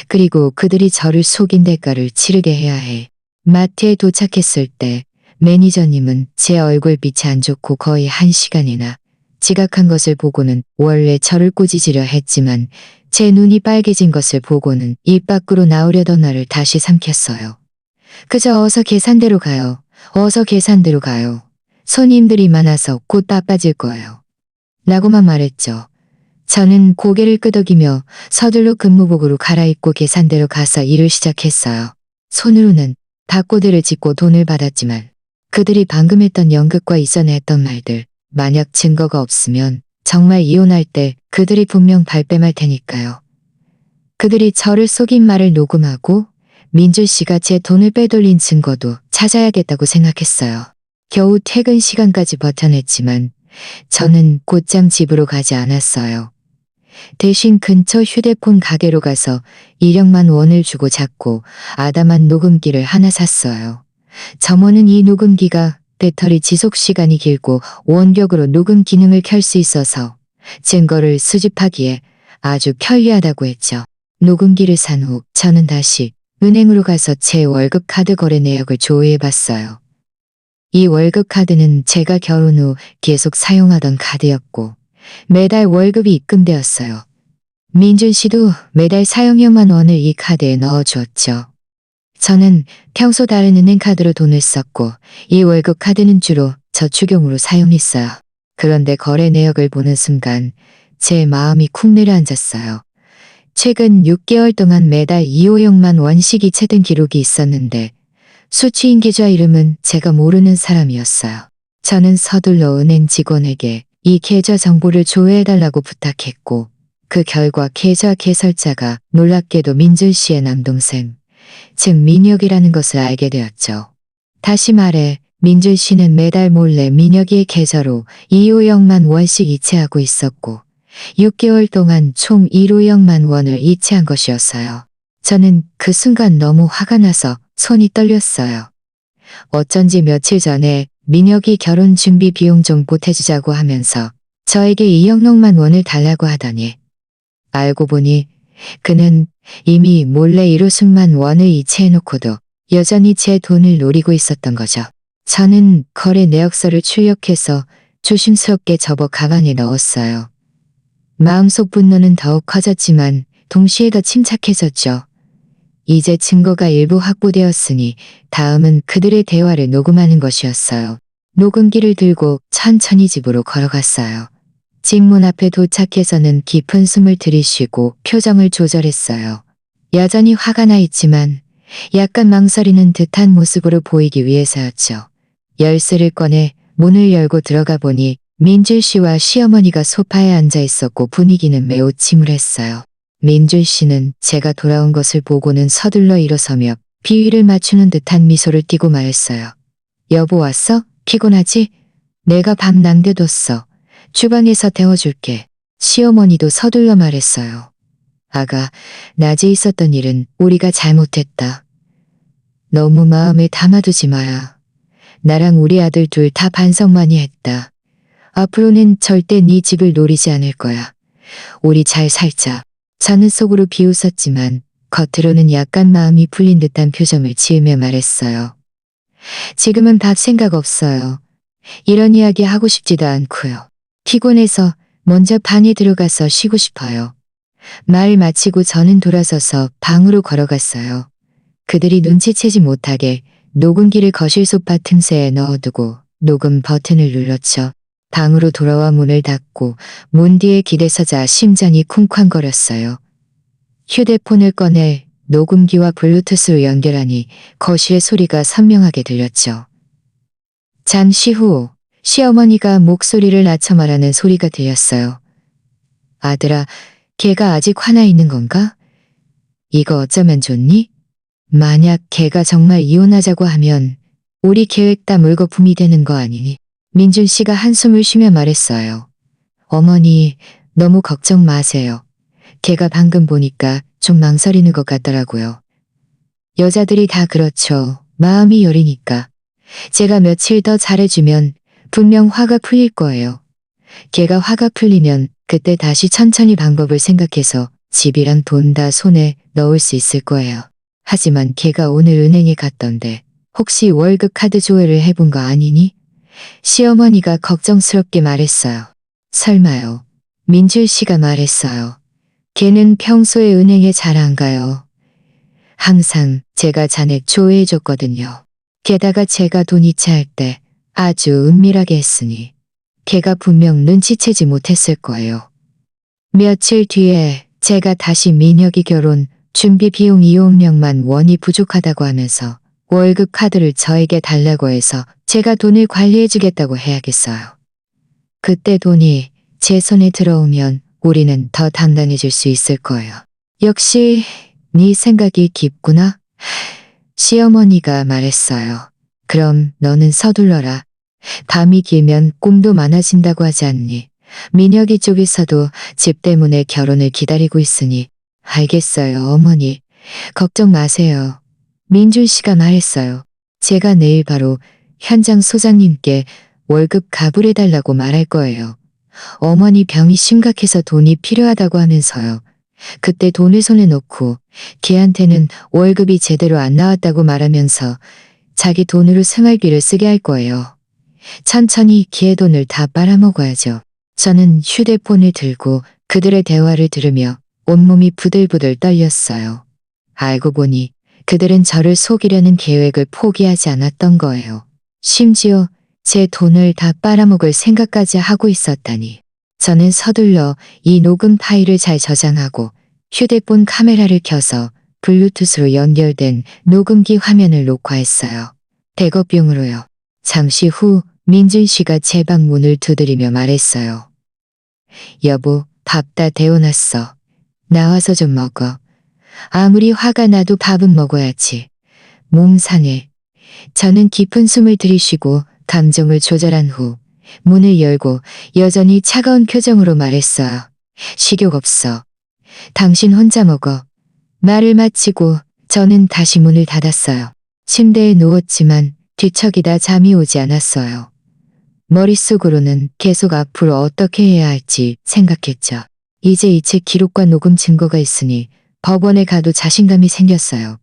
그리고 그들이 저를 속인 대가를 치르게 해야 해. 마트에 도착했을 때 매니저님은 제 얼굴빛이 안 좋고 거의 1시간이나 지각한 것을 보고는 원래 저를 꾸짖으려 했지만 제 눈이 빨개진 것을 보고는 입 밖으로 나오려던 나를 다시 삼켰어요. 그저 어서 계산대로 가요. 어서 계산대로 가요. 손님들이 많아서 곧 바빠질 거예요. 라고만 말했죠. 저는 고개를 끄덕이며 서둘러 근무복으로 갈아입고 계산대로 가서 일을 시작했어요. 손으로는 바코드를 찍고 돈을 받았지만 그들이 방금 했던 연극과 이전에 했던 말들, 만약 증거가 없으면 정말 이혼할 때 그들이 분명 발뺌할 테니까요. 그들이 저를 속인 말을 녹음하고 민주 씨가 제 돈을 빼돌린 증거도 찾아야겠다고 생각했어요. 겨우 퇴근 시간까지 버텨냈지만 저는 곧장 집으로 가지 않았어요. 대신 근처 휴대폰 가게로 가서 1억만 원을 주고 샀고 아담한 녹음기를 하나 샀어요. 점원은 이 녹음기가 배터리 지속 시간이 길고 원격으로 녹음 기능을 켤 수 있어서 증거를 수집하기에 아주 편리하다고 했죠. 녹음기를 산 후 저는 다시 은행으로 가서 제 월급 카드 거래 내역을 조회해 봤어요. 이 월급 카드는 제가 결혼 후 계속 사용하던 카드였고 매달 월급이 입금되었어요. 민준 씨도 매달 사용료만 원을 이 카드에 넣어주었죠. 저는 평소 다른 은행 카드로 돈을 썼고 이 월급 카드는 주로 저축용으로 사용했어요. 그런데 거래 내역을 보는 순간 제 마음이 쿵 내려앉았어요. 최근 6개월 동안 매달 2,500만 원씩 이체된 기록이 있었는데 수취인 계좌 이름은 제가 모르는 사람이었어요. 저는 서둘러 은행 직원에게 이 계좌 정보를 조회해달라고 부탁했고 그 결과 계좌 개설자가 놀랍게도 민준 씨의 남동생, 즉 민혁이라는 것을 알게 되었죠. 다시 말해 민준 씨는 매달 몰래 민혁이의 계좌로 2,500만 원씩 이체하고 있었고 6개월 동안 총 1,500만 원을 이체한 것이었어요. 저는 그 순간 너무 화가 나서 손이 떨렸어요. 어쩐지 며칠 전에 민혁이 결혼 준비 비용 좀 보태주자고 하면서 저에게 2억만 원을 달라고 하더니 알고 보니 그는 이미 몰래 1,500만 원을 이체해놓고도 여전히 제 돈을 노리고 있었던 거죠. 저는 거래 내역서를 출력해서 조심스럽게 접어 가방에 넣었어요. 마음속 분노는 더욱 커졌지만 동시에 더 침착해졌죠. 이제 증거가 일부 확보되었으니 다음은 그들의 대화를 녹음하는 것이었어요. 녹음기를 들고 천천히 집으로 걸어갔어요. 집 문 앞에 도착해서는 깊은 숨을 들이쉬고 표정을 조절했어요. 여전히 화가 나 있지만 약간 망설이는 듯한 모습으로 보이기 위해서였죠. 열쇠를 꺼내 문을 열고 들어가 보니 민준 씨와 시어머니가 소파에 앉아 있었고 분위기는 매우 침울했어요. 민준 씨는 제가 돌아온 것을 보고는 서둘러 일어서며 비위를 맞추는 듯한 미소를 띠고 말했어요. 여보 왔어? 피곤하지? 내가 밥 남겨뒀어. 주방에서 데워줄게. 시어머니도 서둘러 말했어요. 아가, 낮에 있었던 일은 우리가 잘못했다. 너무 마음에 담아두지 마라. 나랑 우리 아들 둘 다 반성 많이 했다. 앞으로는 절대 네 집을 노리지 않을 거야. 우리 잘 살자. 저는 속으로 비웃었지만 겉으로는 약간 마음이 풀린 듯한 표정을 지으며 말했어요. 지금은 밥 생각 없어요. 이런 이야기 하고 싶지도 않고요. 피곤해서 먼저 방에 들어가서 쉬고 싶어요. 말 마치고 저는 돌아서서 방으로 걸어갔어요. 그들이 눈치채지 못하게 녹음기를 거실 소파 틈새에 넣어두고 녹음 버튼을 눌렀죠. 방으로 돌아와 문을 닫고 문 뒤에 기대서자 심장이 쿵쾅거렸어요. 휴대폰을 꺼내 녹음기와 블루투스로 연결하니 거실의 소리가 선명하게 들렸죠. 잠시 후 시어머니가 목소리를 낮춰 말하는 소리가 들렸어요. 아들아, 걔가 아직 화나 있는 건가? 이거 어쩌면 좋니? 만약 걔가 정말 이혼하자고 하면 우리 계획 다 물거품이 되는 거 아니니? 민준 씨가 한숨을 쉬며 말했어요. 어머니, 너무 걱정 마세요. 걔가 방금 보니까 좀 망설이는 것 같더라고요. 여자들이 다 그렇죠. 마음이 여리니까. 제가 며칠 더 잘해주면 분명 화가 풀릴 거예요. 걔가 화가 풀리면 그때 다시 천천히 방법을 생각해서 집이랑 돈 다 손에 넣을 수 있을 거예요. 하지만 걔가 오늘 은행에 갔던데 혹시 월급 카드 조회를 해본 거 아니니? 시어머니가 걱정스럽게 말했어요. 설마요. 민준 씨가 말했어요. 걔는 평소에 은행에 잘 안 가요. 항상 제가 잔액 조회해줬거든요. 게다가 제가 돈 이체할 때 아주 은밀하게 했으니 걔가 분명 눈치채지 못했을 거예요. 며칠 뒤에 제가 다시 민혁이 결혼 준비 비용 2,500만 원이 부족하다고 하면서 월급 카드를 저에게 달라고 해서 제가 돈을 관리해주겠다고 해야겠어요. 그때 돈이 제 손에 들어오면 우리는 더 단단해질 수 있을 거예요. 역시 네 생각이 깊구나. 시어머니가 말했어요. 그럼 너는 서둘러라. 밤이 길면 꿈도 많아진다고 하지 않니? 민혁이 쪽에서도 집 때문에 결혼을 기다리고 있으니. 알겠어요, 어머니. 걱정 마세요. 민준 씨가 말했어요. 제가 내일 바로 현장 소장님께 월급 가불해달라고 말할 거예요. 어머니 병이 심각해서 돈이 필요하다고 하면서요. 그때 돈을 손에 넣고 걔한테는 월급이 제대로 안 나왔다고 말하면서 자기 돈으로 생활비를 쓰게 할 거예요. 천천히 걔의 돈을 다 빨아먹어야죠. 저는 휴대폰을 들고 그들의 대화를 들으며 온몸이 부들부들 떨렸어요. 알고 보니 그들은 저를 속이려는 계획을 포기하지 않았던 거예요. 심지어 제 돈을 다 빨아먹을 생각까지 하고 있었다니. 저는 서둘러 이 녹음 파일을 잘 저장하고 휴대폰 카메라를 켜서 블루투스로 연결된 녹음기 화면을 녹화했어요. 대거병으로요. 잠시 후 민준 씨가 제 방 문을 두드리며 말했어요. 여보, 밥 다 데워놨어. 나와서 좀 먹어. 아무리 화가 나도 밥은 먹어야지. 몸 상해. 저는 깊은 숨을 들이쉬고 감정을 조절한 후 문을 열고 여전히 차가운 표정으로 말했어요. 식욕 없어. 당신 혼자 먹어. 말을 마치고 저는 다시 문을 닫았어요. 침대에 누웠지만 뒤척이다 잠이 오지 않았어요. 머릿속으로는 계속 앞으로 어떻게 해야 할지 생각했죠. 이제 이 책 기록과 녹음 증거가 있으니 법원에 가도 자신감이 생겼어요.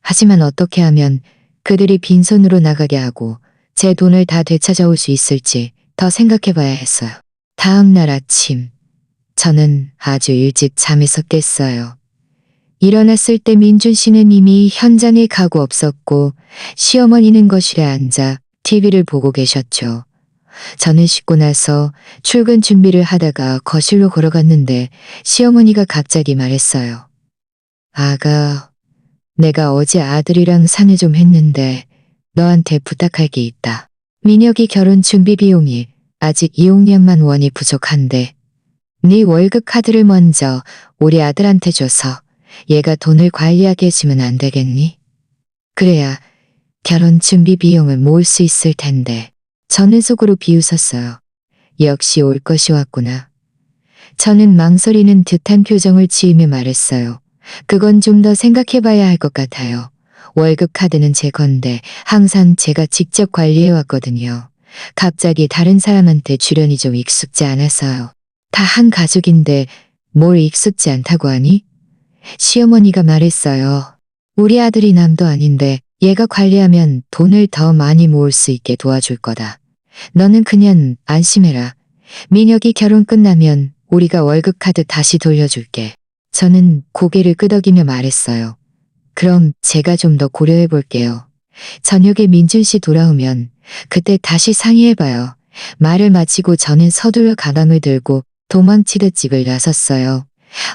하지만 어떻게 하면 그들이 빈손으로 나가게 하고 제 돈을 다 되찾아올 수 있을지 더 생각해봐야 했어요. 다음 날 아침, 저는 아주 일찍 잠에서 깼어요. 일어났을 때 민준 씨는 이미 현장에 가고 없었고 시어머니는 거실에 앉아 TV를 보고 계셨죠. 저는 씻고 나서 출근 준비를 하다가 거실로 걸어갔는데 시어머니가 갑자기 말했어요. 아가, 내가 어제 아들이랑 상의 좀 했는데 너한테 부탁할 게 있다. 민혁이 결혼 준비 비용이 아직 2억년만 원이 부족한데 네 월급 카드를 먼저 우리 아들한테 줘서 얘가 돈을 관리하게 해주면 안 되겠니? 그래야 결혼 준비 비용을 모을 수 있을 텐데. 저는 속으로 비웃었어요. 역시 올 것이 왔구나. 저는 망설이는 듯한 표정을 지으며 말했어요. 그건 좀 더 생각해봐야 할 것 같아요. 월급 카드는 제 건데 항상 제가 직접 관리해왔거든요. 갑자기 다른 사람한테 주려니 좀 익숙지 않아서요. 다 한 가족인데 뭘 익숙지 않다고 하니? 시어머니가 말했어요. 우리 아들이 남도 아닌데 얘가 관리하면 돈을 더 많이 모을 수 있게 도와줄 거다. 너는 그냥 안심해라. 민혁이 결혼 끝나면 우리가 월급 카드 다시 돌려줄게. 저는 고개를 끄덕이며 말했어요. 그럼 제가 좀 더 고려해 볼게요. 저녁에 민준 씨 돌아오면 그때 다시 상의해봐요. 말을 마치고 저는 서둘러 가방을 들고 도망치듯 집을 나섰어요.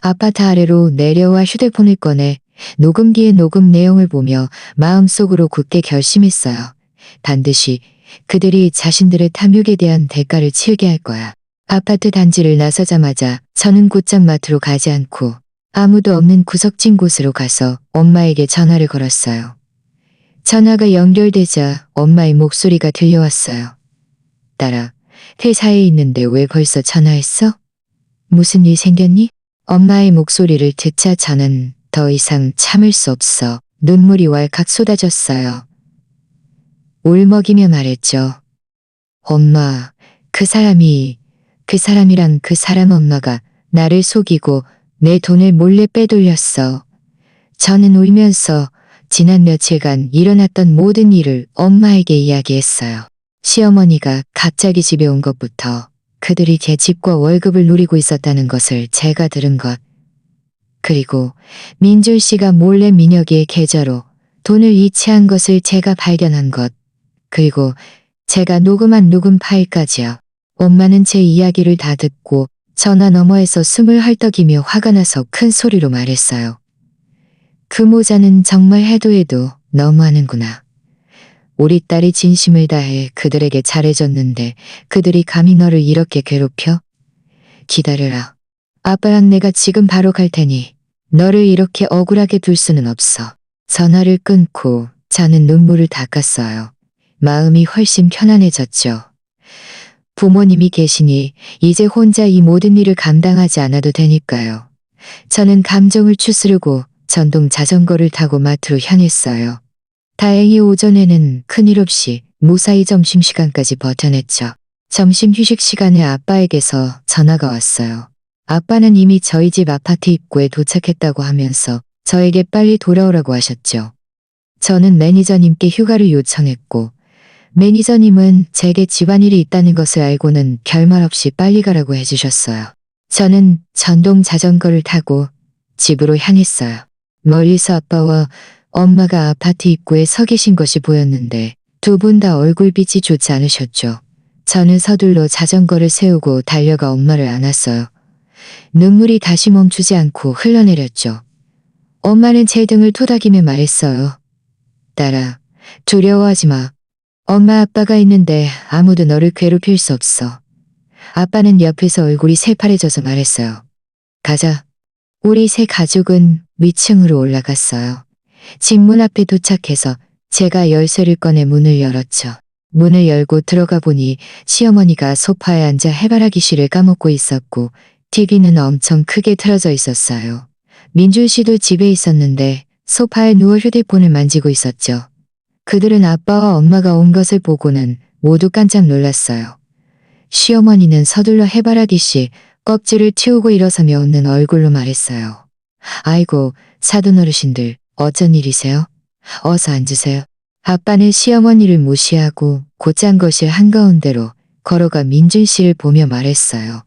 아파트 아래로 내려와 휴대폰을 꺼내 녹음기의 녹음 내용을 보며 마음속으로 굳게 결심했어요. 반드시 그들이 자신들의 탐욕에 대한 대가를 치르게 할 거야. 아파트 단지를 나서자마자 저는 곧장 마트로 가지 않고 아무도 없는 구석진 곳으로 가서 엄마에게 전화를 걸었어요. 전화가 연결되자 엄마의 목소리가 들려왔어요. 딸아, 회사에 있는데 왜 벌써 전화했어? 무슨 일 생겼니? 엄마의 목소리를 듣자 저는 더 이상 참을 수 없어 눈물이 왈칵 쏟아졌어요. 울먹이며 말했죠. 엄마, 그 사람이랑 그 사람 엄마가 나를 속이고 내 돈을 몰래 빼돌렸어. 저는 울면서 지난 며칠간 일어났던 모든 일을 엄마에게 이야기했어요. 시어머니가 갑자기 집에 온 것부터 그들이 제 집과 월급을 노리고 있었다는 것을 제가 들은 것. 그리고 민준 씨가 몰래 민혁이의 계좌로 돈을 이체한 것을 제가 발견한 것. 그리고 제가 녹음한 녹음 파일까지요. 엄마는 제 이야기를 다 듣고 전화 너머에서 숨을 헐떡이며 화가 나서 큰 소리로 말했어요. 그 모자는 정말 해도 해도 너무하는구나. 우리 딸이 진심을 다해 그들에게 잘해줬는데 그들이 감히 너를 이렇게 괴롭혀? 기다려라. 아빠랑 내가 지금 바로 갈 테니 너를 이렇게 억울하게 둘 수는 없어. 전화를 끊고 저는 눈물을 닦았어요. 마음이 훨씬 편안해졌죠. 부모님이 계시니 이제 혼자 이 모든 일을 감당하지 않아도 되니까요. 저는 감정을 추스르고 전동 자전거를 타고 마트로 향했어요. 다행히 오전에는 큰일 없이 무사히 점심시간까지 버텨냈죠. 점심 휴식 시간에 아빠에게서 전화가 왔어요. 아빠는 이미 저희 집 아파트 입구에 도착했다고 하면서 저에게 빨리 돌아오라고 하셨죠. 저는 매니저님께 휴가를 요청했고 매니저님은 제게 집안일이 있다는 것을 알고는 결말 없이 빨리 가라고 해주셨어요. 저는 전동 자전거를 타고 집으로 향했어요. 멀리서 아빠와 엄마가 아파트 입구에 서 계신 것이 보였는데 두 분 다 얼굴빛이 좋지 않으셨죠. 저는 서둘러 자전거를 세우고 달려가 엄마를 안았어요. 눈물이 다시 멈추지 않고 흘러내렸죠. 엄마는 제 등을 토닥이며 말했어요. 딸아, 두려워하지 마. 엄마 아빠가 있는데 아무도 너를 괴롭힐 수 없어. 아빠는 옆에서 얼굴이 새파래져서 말했어요. 가자. 우리 세 가족은 위층으로 올라갔어요. 집 문 앞에 도착해서 제가 열쇠를 꺼내 문을 열었죠. 문을 열고 들어가 보니 시어머니가 소파에 앉아 해바라기 씨를 까먹고 있었고 TV는 엄청 크게 틀어져 있었어요. 민준 씨도 집에 있었는데 소파에 누워 휴대폰을 만지고 있었죠. 그들은 아빠와 엄마가 온 것을 보고는 모두 깜짝 놀랐어요. 시어머니는 서둘러 해바라기 씨 껍질을 틔우고 일어서며 웃는 얼굴로 말했어요. 아이고, 사돈 어르신들, 어쩐 일이세요? 어서 앉으세요. 아빠는 시어머니를 무시하고 곧장 거실 한가운데로 걸어가 민준 씨를 보며 말했어요.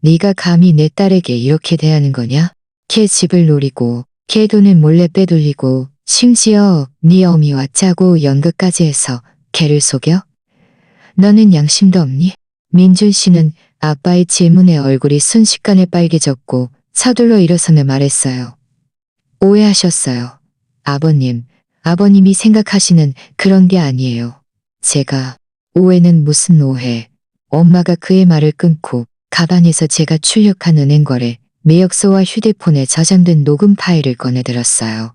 네가 감히 내 딸에게 이렇게 대하는 거냐? 걔 집을 노리고 걔 돈을 몰래 빼돌리고 심지어 네 어미와 짜고 연극까지 해서 걔를 속여? 너는 양심도 없니? 민준 씨는 아빠의 질문에 얼굴이 순식간에 빨개졌고 서둘러 일어서며 말했어요. 오해하셨어요. 아버님, 아버님이 생각하시는 그런 게 아니에요. 제가, 오해는 무슨 오해. 엄마가 그의 말을 끊고 가방에서 제가 출력한 은행거래 내역서와 휴대폰에 저장된 녹음 파일을 꺼내들었어요.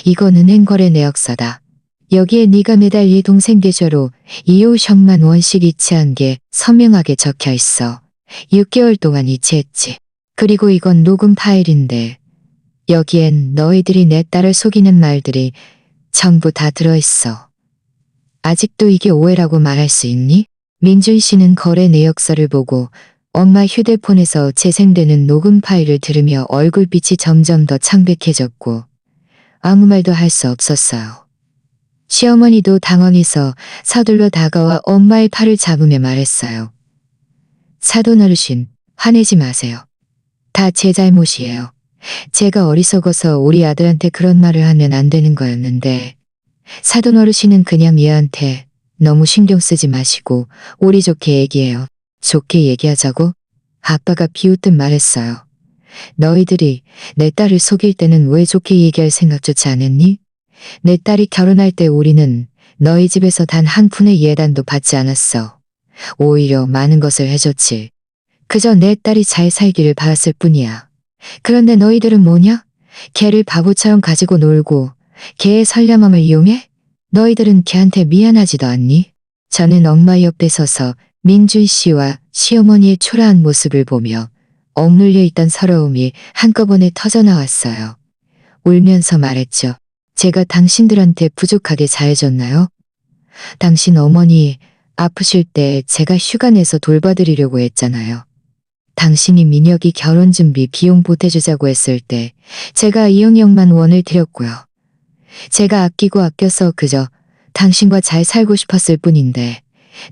이건 은행거래 내역서다. 여기에 네가 매달 이 동생 계좌로 2,500만 원씩 이체한 게 선명하게 적혀 있어. 6개월 동안 이체했지. 그리고 이건 녹음 파일인데 여기엔 너희들이 내 딸을 속이는 말들이 전부 다 들어있어. 아직도 이게 오해라고 말할 수 있니? 민준 씨는 거래 내역서를 보고 엄마 휴대폰에서 재생되는 녹음 파일을 들으며 얼굴빛이 점점 더 창백해졌고 아무 말도 할 수 없었어요. 시어머니도 당황해서 서둘러 다가와 엄마의 팔을 잡으며 말했어요. 사돈 어르신, 화내지 마세요. 다 제 잘못이에요. 제가 어리석어서 우리 아들한테 그런 말을 하면 안 되는 거였는데 사돈 어르신은 그냥 얘한테 너무 신경 쓰지 마시고 우리 좋게 얘기해요. 좋게 얘기하자고? 아빠가 비웃듯 말했어요. 너희들이 내 딸을 속일 때는 왜 좋게 얘기할 생각조차 안 했니? 내 딸이 결혼할 때 우리는 너희 집에서 단 한 푼의 예단도 받지 않았어. 오히려 많은 것을 해줬지. 그저 내 딸이 잘 살기를 바랐을 뿐이야. 그런데 너희들은 뭐냐? 걔를 바보처럼 가지고 놀고 걔의 선량함을 이용해? 너희들은 걔한테 미안하지도 않니? 저는 엄마 옆에 서서 민준 씨와 시어머니의 초라한 모습을 보며 억눌려 있던 서러움이 한꺼번에 터져나왔어요. 울면서 말했죠. 제가 당신들한테 부족하게 잘해줬나요? 당신 어머니 아프실 때 제가 휴가 내서 돌봐드리려고 했잖아요. 당신이 민혁이 결혼 준비 비용 보태주자고 했을 때 제가 2억만 원을 드렸고요. 제가 아끼고 아껴서 그저 당신과 잘 살고 싶었을 뿐인데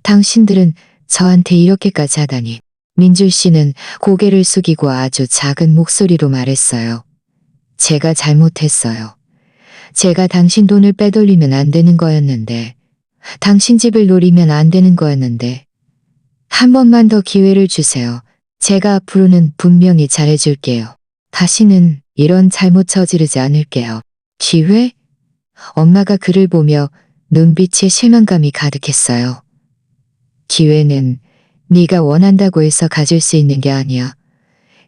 당신들은 저한테 이렇게까지 하다니. 민준 씨는 고개를 숙이고 아주 작은 목소리로 말했어요. 제가 잘못했어요. 제가 당신 돈을 빼돌리면 안 되는 거였는데 당신 집을 노리면 안 되는 거였는데 한 번만 더 기회를 주세요. 제가 앞으로는 분명히 잘해줄게요. 다시는 이런 잘못 저지르지 않을게요. 기회? 엄마가 그를 보며 눈빛에 실망감이 가득했어요. 기회는 네가 원한다고 해서 가질 수 있는 게 아니야.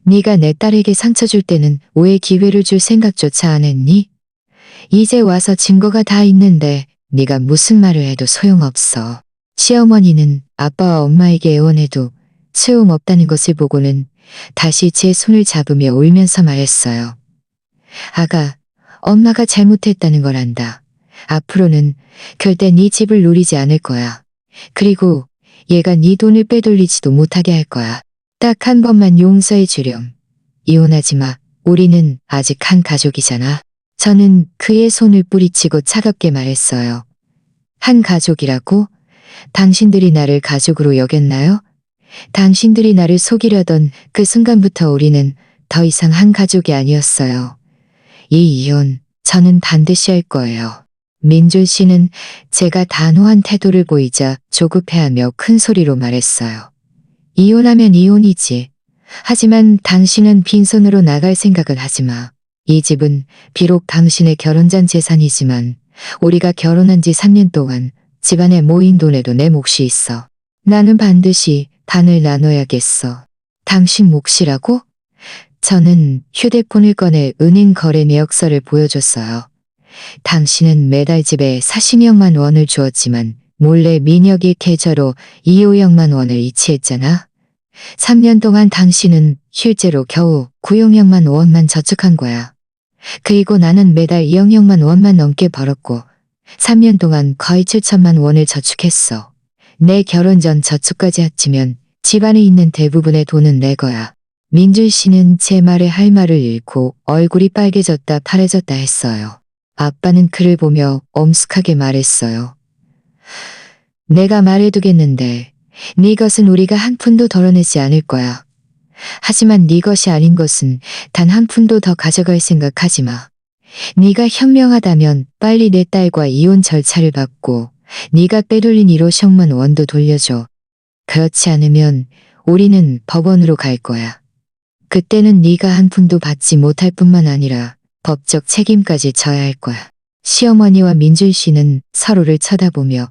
네가 내 딸에게 상처 줄 때는 왜 기회를 줄 생각조차 안 했니? 이제 와서 증거가 다 있는데 네가 무슨 말을 해도 소용없어. 시어머니는 아빠와 엄마에게 애원해도 소용없다는 것을 보고는 다시 제 손을 잡으며 울면서 말했어요. 아가, 엄마가 잘못했다는 걸 안다. 앞으로는 절대 네 집을 노리지 않을 거야. 그리고 얘가 네 돈을 빼돌리지도 못하게 할 거야. 딱 한 번만 용서해 주렴. 이혼하지 마. 우리는 아직 한 가족이잖아. 저는 그의 손을 뿌리치고 차갑게 말했어요. 한 가족이라고? 당신들이 나를 가족으로 여겼나요? 당신들이 나를 속이려던 그 순간부터 우리는 더 이상 한 가족이 아니었어요. 이 이혼, 저는 반드시 할 거예요. 민준 씨는 제가 단호한 태도를 보이자 조급해하며 큰 소리로 말했어요. 이혼하면 이혼이지. 하지만 당신은 빈손으로 나갈 생각을 하지 마. 이 집은 비록 당신의 결혼전 재산이지만 우리가 결혼한 지 3년 동안 집안에 모인 돈에도 내 몫이 있어. 나는 반드시 반을 나눠야겠어. 당신 몫이라고? 저는 휴대폰을 꺼내 은행 거래 내역서를 보여줬어요. 당신은 매달 집에 40여만 원을 주었지만 몰래 민혁이 계좌로 2,500만 원을 이체했잖아. 3년 동안 당신은 실제로 겨우 9,000만 원만 저축한 거야. 그리고 나는 매달 2,000만 원만 넘게 벌었고 3년 동안 거의 7천만 원을 저축했어. 내 결혼 전 저축까지 합치면 집안에 있는 대부분의 돈은 내 거야. 민준 씨는 제 말에 할 말을 잃고 얼굴이 빨개졌다 파래졌다 했어요. 아빠는 그를 보며 엄숙하게 말했어요. 내가 말해두겠는데 네 것은 우리가 한 푼도 덜어내지 않을 거야. 하지만 네 것이 아닌 것은 단 한 푼도 더 가져갈 생각하지 마. 네가 현명하다면 빨리 내 딸과 이혼 절차를 밟고 네가 빼돌린 1,500만 원도 돌려줘. 그렇지 않으면 우리는 법원으로 갈 거야. 그때는 네가 한 푼도 받지 못할 뿐만 아니라 법적 책임까지 져야 할 거야. 시어머니와 민준 씨는 서로를 쳐다보며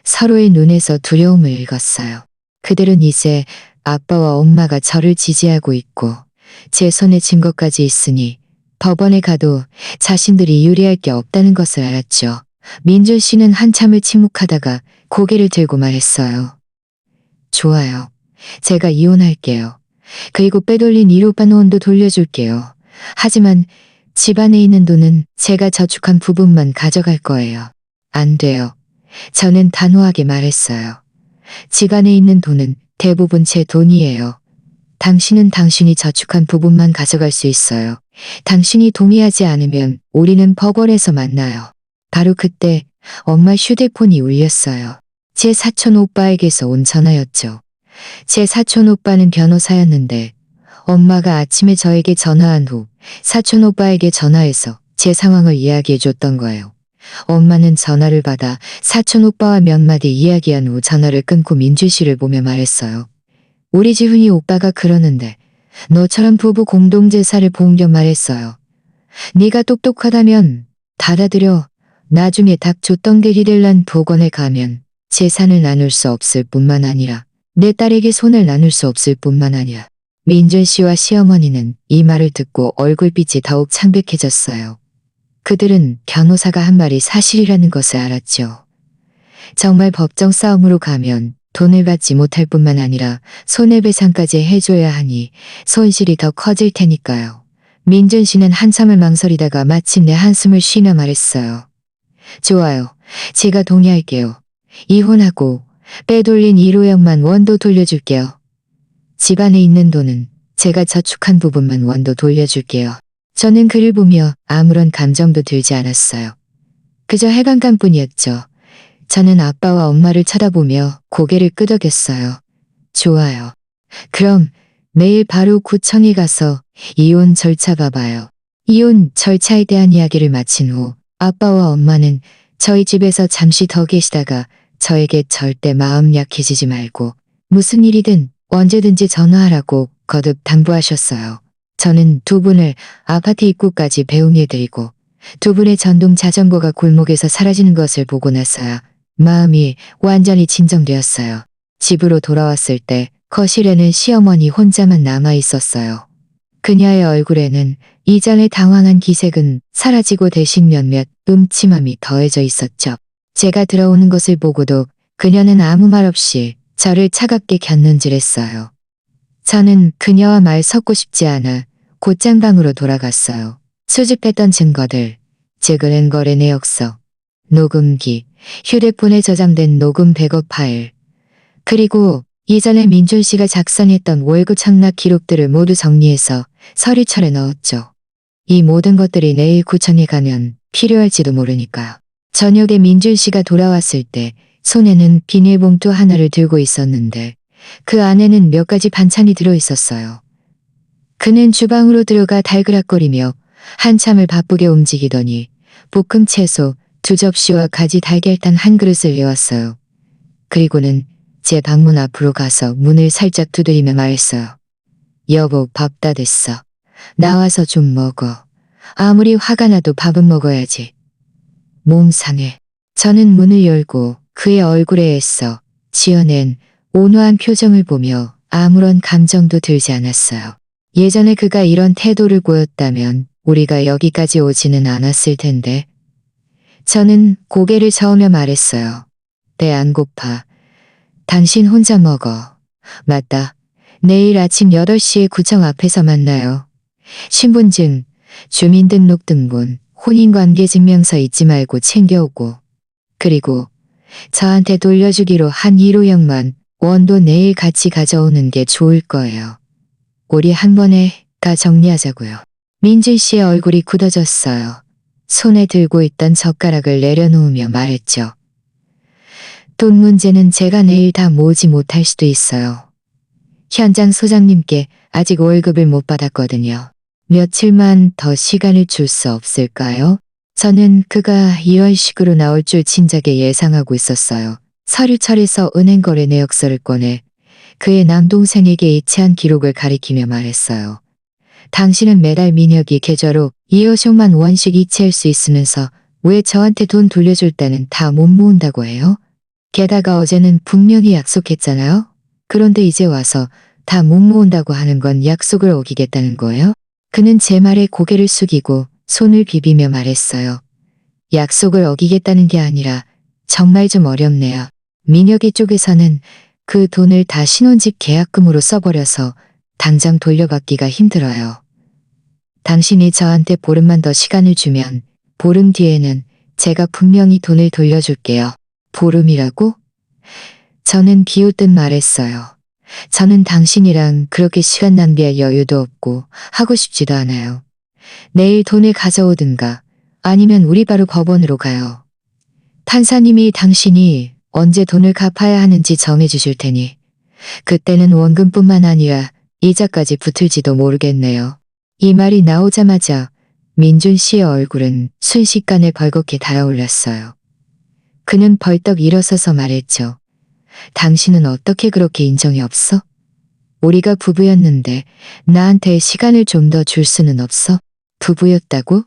서로의 눈에서 두려움을 읽었어요. 그들은 이제 아빠와 엄마가 저를 지지하고 있고 제 손에 증거까지 있으니 법원에 가도 자신들이 유리할 게 없다는 것을 알았죠. 민준 씨는 한참을 침묵하다가 고개를 들고 말했어요. 좋아요. 제가 이혼할게요. 그리고 빼돌린 1,500만 원도 돌려줄게요. 하지만 집안에 있는 돈은 제가 저축한 부분만 가져갈 거예요. 안 돼요. 저는 단호하게 말했어요. 집안에 있는 돈은 대부분 제 돈이에요. 당신은 당신이 저축한 부분만 가져갈 수 있어요. 당신이 동의하지 않으면 우리는 법원에서 만나요. 바로 그때 엄마 휴대폰이 울렸어요. 제 사촌 오빠에게서 온 전화였죠. 제 사촌 오빠는 변호사였는데 엄마가 아침에 저에게 전화한 후 사촌 오빠에게 전화해서 제 상황을 이야기해 줬던 거예요. 엄마는 전화를 받아 사촌 오빠와 몇 마디 이야기한 후 전화를 끊고 민주 씨를 보며 말했어요. 우리 지훈이 오빠가 그러는데 너처럼 부부 공동재산을 보험료 말했어요. 네가 똑똑하다면 받아들여. 나중에 닭 줬던 게 릴란 복원에 가면 재산을 나눌 수 없을 뿐만 아니라 내 딸에게 손을 나눌 수 없을 뿐만 아니라 민준 씨와 시어머니는 이 말을 듣고 얼굴빛이 더욱 창백해졌어요. 그들은 변호사가 한 말이 사실이라는 것을 알았죠. 정말 법정 싸움으로 가면 돈을 받지 못할 뿐만 아니라 손해배상까지 해줘야 하니 손실이 더 커질 테니까요. 민준 씨는 한참을 망설이다가 마침내 한숨을 쉬며 말했어요. 좋아요. 제가 동의할게요. 이혼하고 빼돌린 1,500만 원도 돌려줄게요. 집안에 있는 돈은 제가 저축한 부분만 원도 돌려줄게요. 저는 그를 보며 아무런 감정도 들지 않았어요. 그저 해방감뿐이었죠. 저는 아빠와 엄마를 쳐다보며 고개를 끄덕였어요. 좋아요. 그럼 내일 바로 구청에 가서 이혼 절차 봐봐요. 이혼 절차에 대한 이야기를 마친 후 아빠와 엄마는 저희 집에서 잠시 더 계시다가 저에게 절대 마음 약해지지 말고 무슨 일이든 언제든지 전화하라고 거듭 당부하셨어요. 저는 두 분을 아파트 입구까지 배웅해드리고 두 분의 전동 자전거가 골목에서 사라지는 것을 보고 나서야 마음이 완전히 진정되었어요. 집으로 돌아왔을 때 거실에는 시어머니 혼자만 남아 있었어요. 그녀의 얼굴에는 이전에 당황한 기색은 사라지고 대신 몇몇 음침함이 더해져 있었죠. 제가 들어오는 것을 보고도 그녀는 아무 말 없이 저를 차갑게 곁눈질했어요. 저는 그녀와 말 섞고 싶지 않아 곧장 방으로 돌아갔어요. 수집했던 증거들, 즉 은행거래 내역서, 녹음기, 휴대폰에 저장된 녹음 백업 파일, 그리고 이전에 민준 씨가 작성했던 월급 착납 기록들을 모두 정리해서 서류철에 넣었죠. 이 모든 것들이 내일 구청에 가면 필요할지도 모르니까요. 저녁에 민준 씨가 돌아왔을 때 손에는 비닐봉투 하나를 들고 있었는데 그 안에는 몇 가지 반찬이 들어 있었어요. 그는 주방으로 들어가 달그락거리며 한참을 바쁘게 움직이더니 볶음 채소 2접시와 가지 달걀탕 한 그릇을 내왔어요. 그리고는 제 방문 앞으로 가서 문을 살짝 두드리며 말했어요. 여보, 밥 다 됐어. 나와서 좀 먹어. 아무리 화가 나도 밥은 먹어야지. 몸 상해. 저는 문을 열고 그의 얼굴에 애써 지어낸 온화한 표정을 보며 아무런 감정도 들지 않았어요. 예전에 그가 이런 태도를 보였다면 우리가 여기까지 오지는 않았을 텐데. 저는 고개를 저으며 말했어요. 배 안 고파. 당신 혼자 먹어. 맞다. 내일 아침 8시에 구청 앞에서 만나요. 신분증, 주민등록등본, 혼인관계증명서 잊지 말고 챙겨오고. 그리고 저한테 돌려주기로 한 1호역만 원도 내일 같이 가져오는 게 좋을 거예요. 우리 한 번에 다 정리하자고요. 민준 씨의 얼굴이 굳어졌어요. 손에 들고 있던 젓가락을 내려놓으며 말했죠. 돈 문제는 제가 내일 다 모으지 못할 수도 있어요. 현장 소장님께 아직 월급을 못 받았거든요. 며칠만 더 시간을 줄 수 없을까요? 저는 그가 이런 식으로 나올 줄 진작에 예상하고 있었어요. 서류철에서 은행거래 내역서를 꺼내 그의 남동생에게 이체한 기록을 가리키며 말했어요. 당신은 매달 민혁이 계좌로 2억만 원씩 이체할 수 있으면서 왜 저한테 돈 돌려줄 때는 다 못 모은다고 해요? 게다가 어제는 분명히 약속했잖아요. 그런데 이제 와서 다 못 모은다고 하는 건 약속을 어기겠다는 거예요? 그는 제 말에 고개를 숙이고 손을 비비며 말했어요. 약속을 어기겠다는 게 아니라 정말 좀 어렵네요. 민혁이 쪽에서는 그 돈을 다 신혼집 계약금으로 써버려서 당장 돌려받기가 힘들어요. 당신이 저한테 보름만 더 시간을 주면 보름 뒤에는 제가 분명히 돈을 돌려줄게요. 보름이라고? 저는 비웃듯 말했어요. 저는 당신이랑 그렇게 시간 낭비할 여유도 없고 하고 싶지도 않아요. 내일 돈을 가져오든가 아니면 우리 바로 법원으로 가요. 판사님이 당신이 언제 돈을 갚아야 하는지 정해주실 테니 그때는 원금뿐만 아니라 이자까지 붙을지도 모르겠네요. 이 말이 나오자마자 민준 씨의 얼굴은 순식간에 벌겋게 달아올랐어요. 그는 벌떡 일어서서 말했죠. 당신은 어떻게 그렇게 인정이 없어? 우리가 부부였는데 나한테 시간을 좀 더 줄 수는 없어? 부부였다고?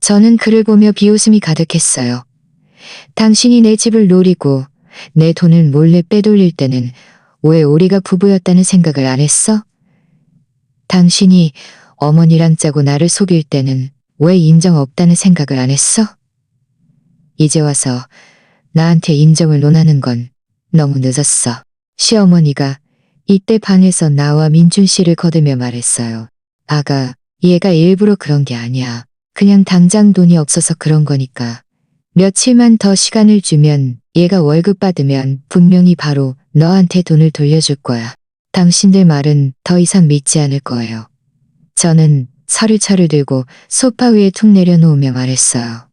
저는 그를 보며 비웃음이 가득했어요. 당신이 내 집을 노리고 내 돈을 몰래 빼돌릴 때는 왜 우리가 부부였다는 생각을 안 했어? 당신이 어머니랑 짜고 나를 속일 때는 왜 인정 없다는 생각을 안 했어? 이제 와서 나한테 인정을 논하는 건 너무 늦었어. 시어머니가 이때 방에서 나와 민준 씨를 거들며 말했어요. 아가, 얘가 일부러 그런 게 아니야. 그냥 당장 돈이 없어서 그런 거니까. 며칠만 더 시간을 주면 얘가 월급 받으면 분명히 바로 너한테 돈을 돌려줄 거야. 당신들 말은 더 이상 믿지 않을 거예요. 저는 서류철을 들고 소파 위에 툭 내려놓으며 말했어요.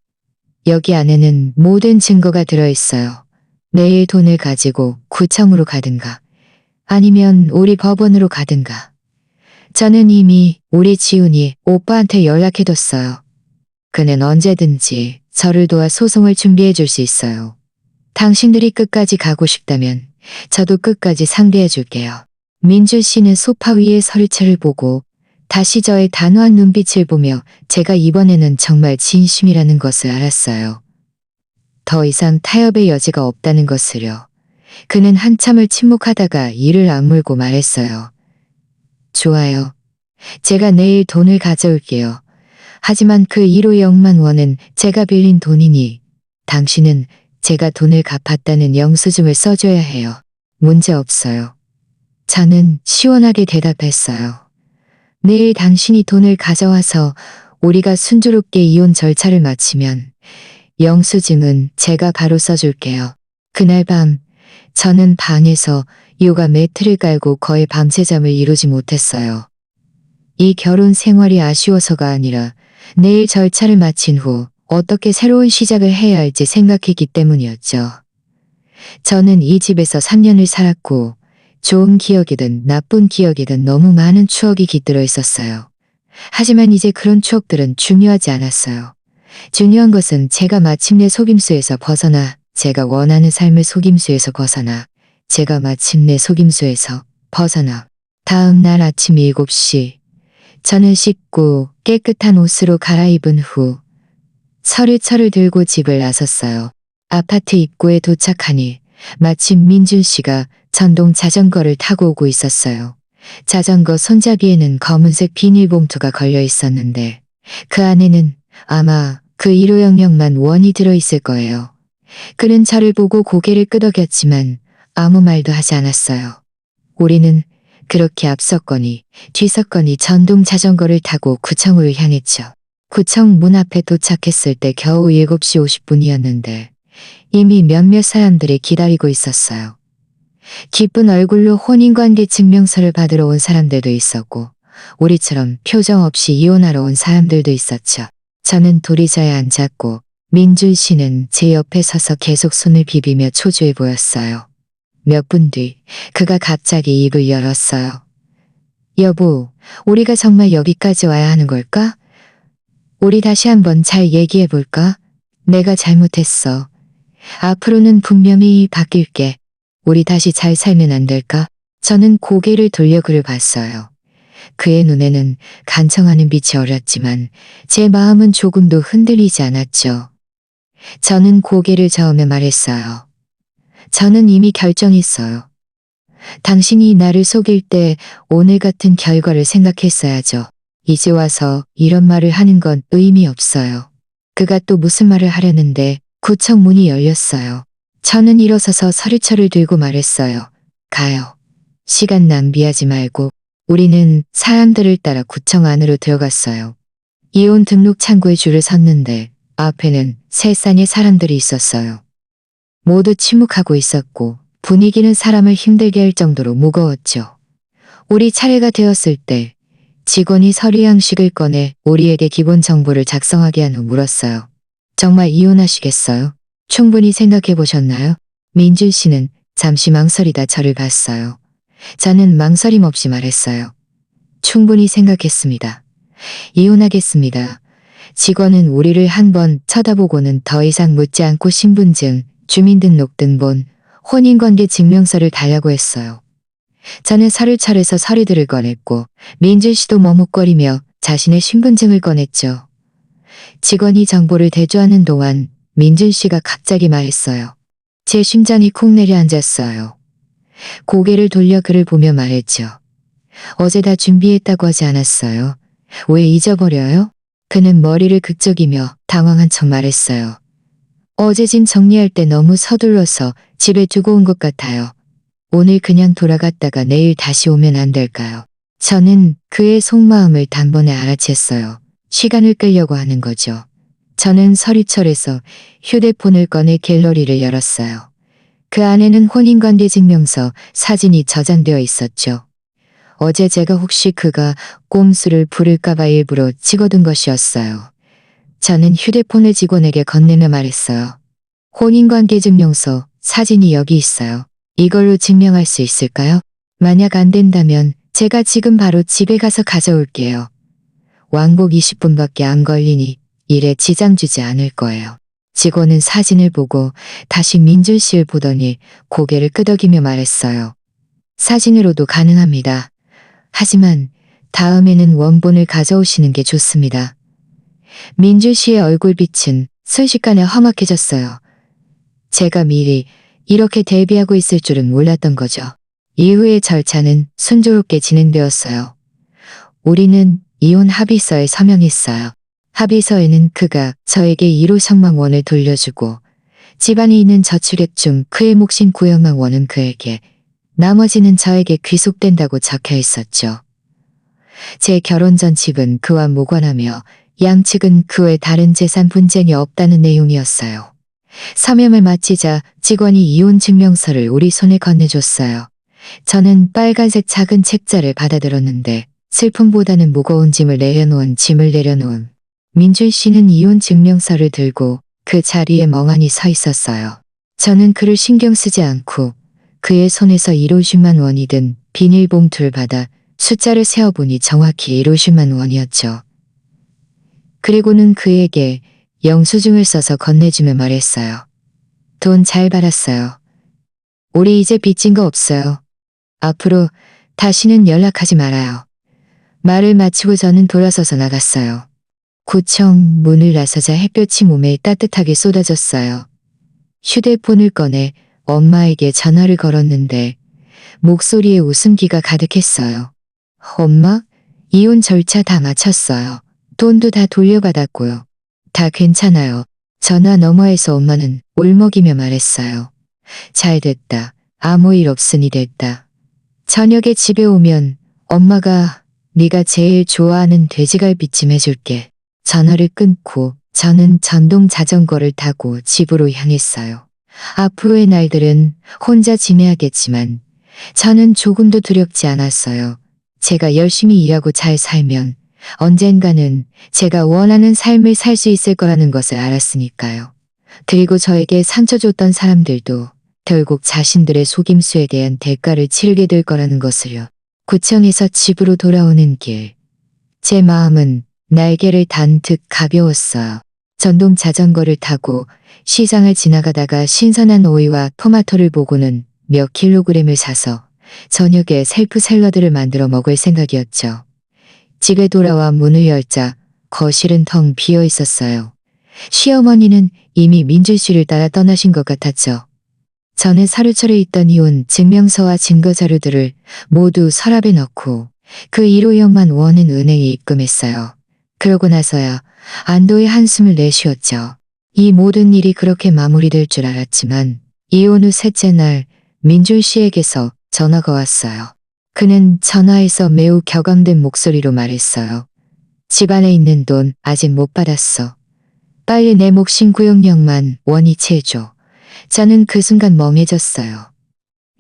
여기 안에는 모든 증거가 들어있어요. 내일 돈을 가지고 구청으로 가든가 아니면 우리 법원으로 가든가. 저는 이미 우리 지훈이 오빠한테 연락해뒀어요. 그는 언제든지 저를 도와 소송을 준비해 줄 수 있어요. 당신들이 끝까지 가고 싶다면 저도 끝까지 상대해 줄게요. 민준 씨는 소파 위의 서류체를 보고 다시 저의 단호한 눈빛을 보며 제가 이번에는 정말 진심이라는 것을 알았어요. 더 이상 타협의 여지가 없다는 것을요. 그는 한참을 침묵하다가 이를 악물고 말했어요. 좋아요. 제가 내일 돈을 가져올게요. 하지만 그 1호 0만 원은 제가 빌린 돈이니 당신은 제가 돈을 갚았다는 영수증을 써줘야 해요. 문제 없어요. 저는 시원하게 대답했어요. 내일 당신이 돈을 가져와서 우리가 순조롭게 이혼 절차를 마치면 영수증은 제가 바로 써줄게요. 그날 밤 저는 방에서 요가 매트를 깔고 거의 밤새 잠을 이루지 못했어요. 이 결혼 생활이 아쉬워서가 아니라 내일 절차를 마친 후 어떻게 새로운 시작을 해야 할지 생각했기 때문이었죠. 저는 이 집에서 3년을 살았고 좋은 기억이든 나쁜 기억이든 너무 많은 추억이 깃들어 있었어요. 하지만 이제 그런 추억들은 중요하지 않았어요. 중요한 것은 제가 마침내 속임수에서 벗어나 제가 원하는 삶의 속임수에서 벗어나 제가 마침내 속임수에서 벗어나 다음 날 아침 7시 저는 씻고 깨끗한 옷으로 갈아입은 후 서류철을 들고 집을 나섰어요. 아파트 입구에 도착하니 마침 민준 씨가 전동 자전거를 타고 오고 있었어요. 자전거 손잡이에는 검은색 비닐봉투가 걸려 있었는데 그 안에는 아마 그 1호 영역만 원이 들어있을 거예요. 그는 저를 보고 고개를 끄덕였지만 아무 말도 하지 않았어요. 우리는 그렇게 앞섰거니 뒤섰거니 전동 자전거를 타고 구청으로 향했죠. 구청 문 앞에 도착했을 때 겨우 7시 50분이었는데 이미 몇몇 사람들이 기다리고 있었어요. 기쁜 얼굴로 혼인관계 증명서를 받으러 온 사람들도 있었고 우리처럼 표정 없이 이혼하러 온 사람들도 있었죠. 저는 도리자에 앉았고 민준 씨는 제 옆에 서서 계속 손을 비비며 초조해 보였어요. 몇 분 뒤 그가 갑자기 입을 열었어요. 여보, 우리가 정말 여기까지 와야 하는 걸까? 우리 다시 한번 잘 얘기해 볼까? 내가 잘못했어. 앞으로는 분명히 바뀔게. 우리 다시 잘 살면 안 될까? 저는 고개를 돌려 그를 봤어요. 그의 눈에는 간청하는 빛이 어렸지만 제 마음은 조금도 흔들리지 않았죠. 저는 고개를 저으며 말했어요. 저는 이미 결정했어요. 당신이 나를 속일 때 오늘 같은 결과를 생각했어야죠. 이제 와서 이런 말을 하는 건 의미 없어요. 그가 또 무슨 말을 하려는데 구청 문이 열렸어요. 저는 일어서서 서류철을 들고 말했어요. 가요. 시간 낭비하지 말고. 우리는 사람들을 따라 구청 안으로 들어갔어요. 이혼 등록 창구에 줄을 섰는데 앞에는 세 쌍의 사람들이 있었어요. 모두 침묵하고 있었고 분위기는 사람을 힘들게 할 정도로 무거웠죠. 우리 차례가 되었을 때 직원이 서류 양식을 꺼내 우리에게 기본 정보를 작성하게 한 후 물었어요. 정말 이혼하시겠어요? 충분히 생각해 보셨나요? 민준 씨는 잠시 망설이다 저를 봤어요. 저는 망설임 없이 말했어요. 충분히 생각했습니다. 이혼하겠습니다. 직원은 우리를 한번 쳐다보고는 더 이상 묻지 않고 신분증, 주민등록등본, 혼인관계 증명서를 달라고 했어요. 저는 서류철에서 서류들을 꺼냈고 민준 씨도 머뭇거리며 자신의 신분증을 꺼냈죠. 직원이 정보를 대조하는 동안 민준 씨가 갑자기 말했어요. 제 심장이 쿵 내려앉았어요. 고개를 돌려 그를 보며 말했죠. 어제 다 준비했다고 하지 않았어요? 왜 잊어버려요? 그는 머리를 극적이며 당황한 척 말했어요. 어제 짐 정리할 때 너무 서둘러서 집에 두고 온 것 같아요. 오늘 그냥 돌아갔다가 내일 다시 오면 안 될까요? 저는 그의 속마음을 단번에 알아챘어요. 시간을 끌려고 하는 거죠. 저는 서류철에서 휴대폰을 꺼내 갤러리를 열었어요. 그 안에는 혼인관계 증명서 사진이 저장되어 있었죠. 어제 제가 혹시 그가 꼼수를 부릴까봐 일부러 찍어둔 것이었어요. 저는 휴대폰을 직원에게 건네며 말했어요. 혼인관계 증명서 사진이 여기 있어요. 이걸로 증명할 수 있을까요? 만약 안 된다면 제가 지금 바로 집에 가서 가져올게요. 왕복 20분밖에 안 걸리니 일에 지장 주지 않을 거예요. 직원은 사진을 보고 다시 민준 씨를 보더니 고개를 끄덕이며 말했어요. 사진으로도 가능합니다. 하지만 다음에는 원본을 가져오시는 게 좋습니다. 민준 씨의 얼굴빛은 순식간에 험악해졌어요. 제가 미리 이렇게 대비하고 있을 줄은 몰랐던 거죠. 이후의 절차는 순조롭게 진행되었어요. 우리는 이혼 합의서에 서명했어요. 합의서에는 그가 저에게 1호 성망원을 돌려주고 집안에 있는 저축액 중 그의 몫인 9억만 원은 그에게, 나머지는 저에게 귀속된다고 적혀 있었죠. 제 결혼 전 집은 그와 무관하며 양측은 그 외 다른 재산 분쟁이 없다는 내용이었어요. 서명을 마치자 직원이 이혼 증명서를 우리 손에 건네줬어요. 저는 빨간색 작은 책자를 받아들었는데 슬픔보다는 무거운 짐을 내려놓은 민준 씨는 이혼 증명서를 들고 그 자리에 멍하니 서 있었어요. 저는 그를 신경 쓰지 않고 그의 손에서 150만 원이 든 비닐봉투를 받아 숫자를 세어보니 정확히 150만 원이었죠. 그리고는 그에게 영수증을 써서 건네주며 말했어요. 돈 잘 받았어요. 우리 이제 빚진 거 없어요. 앞으로 다시는 연락하지 말아요. 말을 마치고 저는 돌아서서 나갔어요. 구청 문을 나서자 햇볕이 몸에 따뜻하게 쏟아졌어요. 휴대폰을 꺼내 엄마에게 전화를 걸었는데 목소리에 웃음기가 가득했어요. 엄마, 이혼 절차 다 마쳤어요. 돈도 다 돌려받았고요. 다 괜찮아요. 전화 너머에서 엄마는 울먹이며 말했어요. 잘 됐다. 아무 일 없으니 됐다. 저녁에 집에 오면 엄마가 네가 제일 좋아하는 돼지갈비찜 해줄게. 전화를 끊고 저는 전동 자전거를 타고 집으로 향했어요. 앞으로의 날들은 혼자 지내야겠지만 저는 조금도 두렵지 않았어요. 제가 열심히 일하고 잘 살면 언젠가는 제가 원하는 삶을 살 수 있을 거라는 것을 알았으니까요. 그리고 저에게 상처 줬던 사람들도 결국 자신들의 속임수에 대한 대가를 치르게 될 거라는 것을요. 구청에서 집으로 돌아오는 길, 제 마음은 날개를 단 듯 가벼웠어요. 전동 자전거를 타고 시장을 지나가다가 신선한 오이와 토마토를 보고는 몇 킬로그램을 사서 저녁에 셀프 샐러드를 만들어 먹을 생각이었죠. 집에 돌아와 문을 열자 거실은 텅 비어 있었어요. 시어머니는 이미 민준 씨를 따라 떠나신 것 같았죠. 저는 사료철에 있던 이혼 증명서와 증거자료들을 모두 서랍에 넣고 그 1호형만 원은 은행에 입금했어요. 그러고 나서야 안도의 한숨을 내쉬었죠. 이 모든 일이 그렇게 마무리될 줄 알았지만 이혼 후 셋째 날 민준 씨에게서 전화가 왔어요. 그는 전화에서 매우 격앙된 목소리로 말했어요. 집안에 있는 돈 아직 못 받았어. 빨리 내 몫인 9억만 원 이체해줘. 저는 그 순간 멍해졌어요.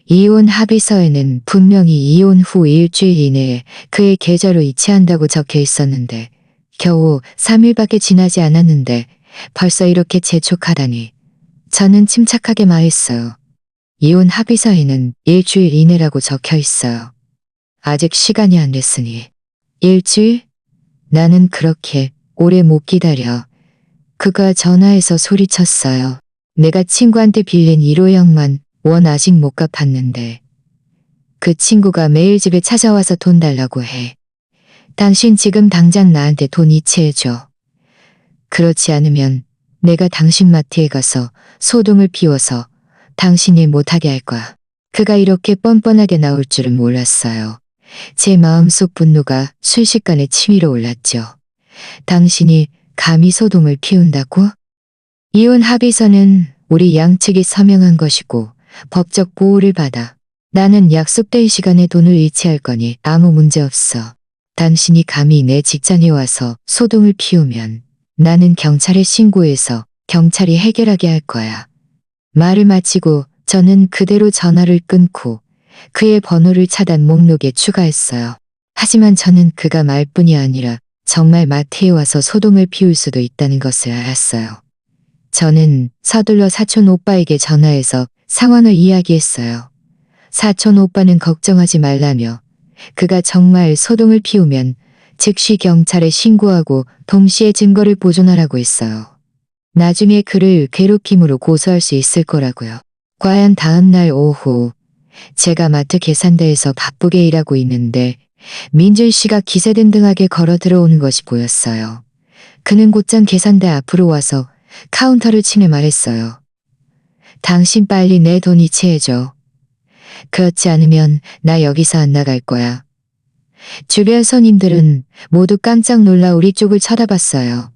이혼 합의서에는 분명히 이혼 후 일주일 이내에 그의 계좌로 이체한다고 적혀 있었는데 겨우 3일밖에 지나지 않았는데 벌써 이렇게 재촉하다니. 저는 침착하게 말했어요. 이혼 합의서에는 일주일 이내라고 적혀 있어요. 아직 시간이 안 됐으니. 일주일? 나는 그렇게 오래 못 기다려. 그가 전화해서 소리쳤어요. 내가 친구한테 빌린 1호형만 원 아직 못 갚았는데. 그 친구가 매일 집에 찾아와서 돈 달라고 해. 당신 지금 당장 나한테 돈 이체해줘. 그렇지 않으면 내가 당신 마트에 가서 소동을 피워서 당신 일 못하게 할 거야. 그가 이렇게 뻔뻔하게 나올 줄은 몰랐어요. 제 마음속 분노가 순식간에 치밀어 올랐죠. 당신이 감히 소동을 피운다고? 이혼 합의서는 우리 양측이 서명한 것이고 법적 보호를 받아 나는 약속된 시간에 돈을 이체할 거니 아무 문제 없어. 당신이 감히 내 직장에 와서 소동을 피우면 나는 경찰에 신고해서 경찰이 해결하게 할 거야. 말을 마치고 저는 그대로 전화를 끊고 그의 번호를 차단 목록에 추가했어요. 하지만 저는 그가 말뿐이 아니라 정말 마트에 와서 소동을 피울 수도 있다는 것을 알았어요. 저는 서둘러 사촌 오빠에게 전화해서 상황을 이야기했어요. 사촌 오빠는 걱정하지 말라며 그가 정말 소동을 피우면 즉시 경찰에 신고하고 동시에 증거를 보존하라고 했어요. 나중에 그를 괴롭힘으로 고소할 수 있을 거라고요. 과연 다음 날 오후 제가 마트 계산대에서 바쁘게 일하고 있는데 민준 씨가 기세등등하게 걸어 들어오는 것이 보였어요. 그는 곧장 계산대 앞으로 와서 카운터를 치며 말했어요. 당신 빨리 내 돈 이체해줘. 그렇지 않으면 나 여기서 안 나갈 거야. 주변 손님들은 모두 깜짝 놀라 우리 쪽을 쳐다봤어요.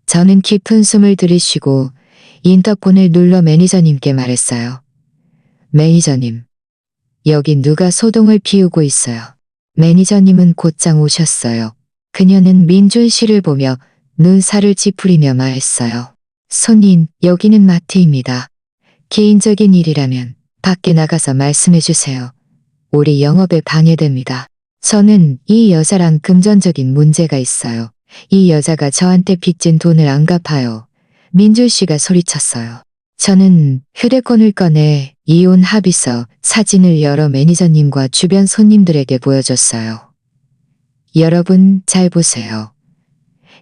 저는 깊은 숨을 들이쉬고 인터폰을 눌러 매니저님께 말했어요. 매니저님, 여기 누가 소동을 피우고 있어요. 매니저님은 곧장 오셨어요. 그녀는 민준 씨를 보며 눈살을 찌푸리며 말했어요. 손님, 여기는 마트입니다. 개인적인 일이라면 밖에 나가서 말씀해 주세요. 우리 영업에 방해됩니다. 저는 이 여자랑 금전적인 문제가 있어요. 이 여자가 저한테 빚진 돈을 안 갚아요. 민준 씨가 소리쳤어요. 저는 휴대폰을 꺼내 이혼 합의서 사진을 여러 매니저님과 주변 손님들에게 보여줬어요. 여러분 잘 보세요.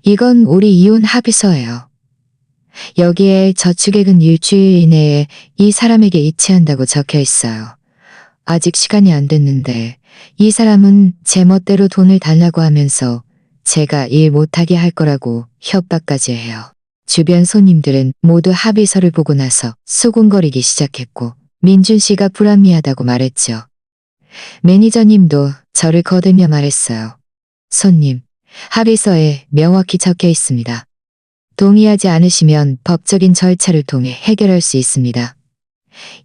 이건 우리 이혼 합의서예요. 여기에 저축액은 일주일 이내에 이 사람에게 이체한다고 적혀 있어요. 아직 시간이 안 됐는데 이 사람은 제멋대로 돈을 달라고 하면서 제가 일 못하게 할 거라고 협박까지 해요. 주변 손님들은 모두 합의서를 보고 나서 수군거리기 시작했고 민준 씨가 불합리하다고 말했죠. 매니저님도 저를 거들며 말했어요. 손님, 합의서에 명확히 적혀 있습니다. 동의하지 않으시면 법적인 절차를 통해 해결할 수 있습니다.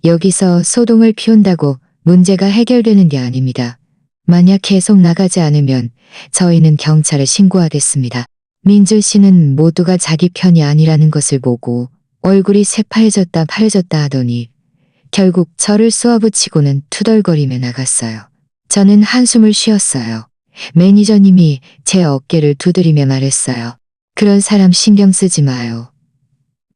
여기서 소동을 피운다고 문제가 해결되는 게 아닙니다. 만약 계속 나가지 않으면 저희는 경찰에 신고하겠습니다. 민준 씨는 모두가 자기 편이 아니라는 것을 보고 얼굴이 새파래졌다 파래졌다 하더니 결국 저를 쏘아붙이고는 투덜거리며 나갔어요. 저는 한숨을 쉬었어요. 매니저님이 제 어깨를 두드리며 말했어요. 그런 사람 신경 쓰지 마요.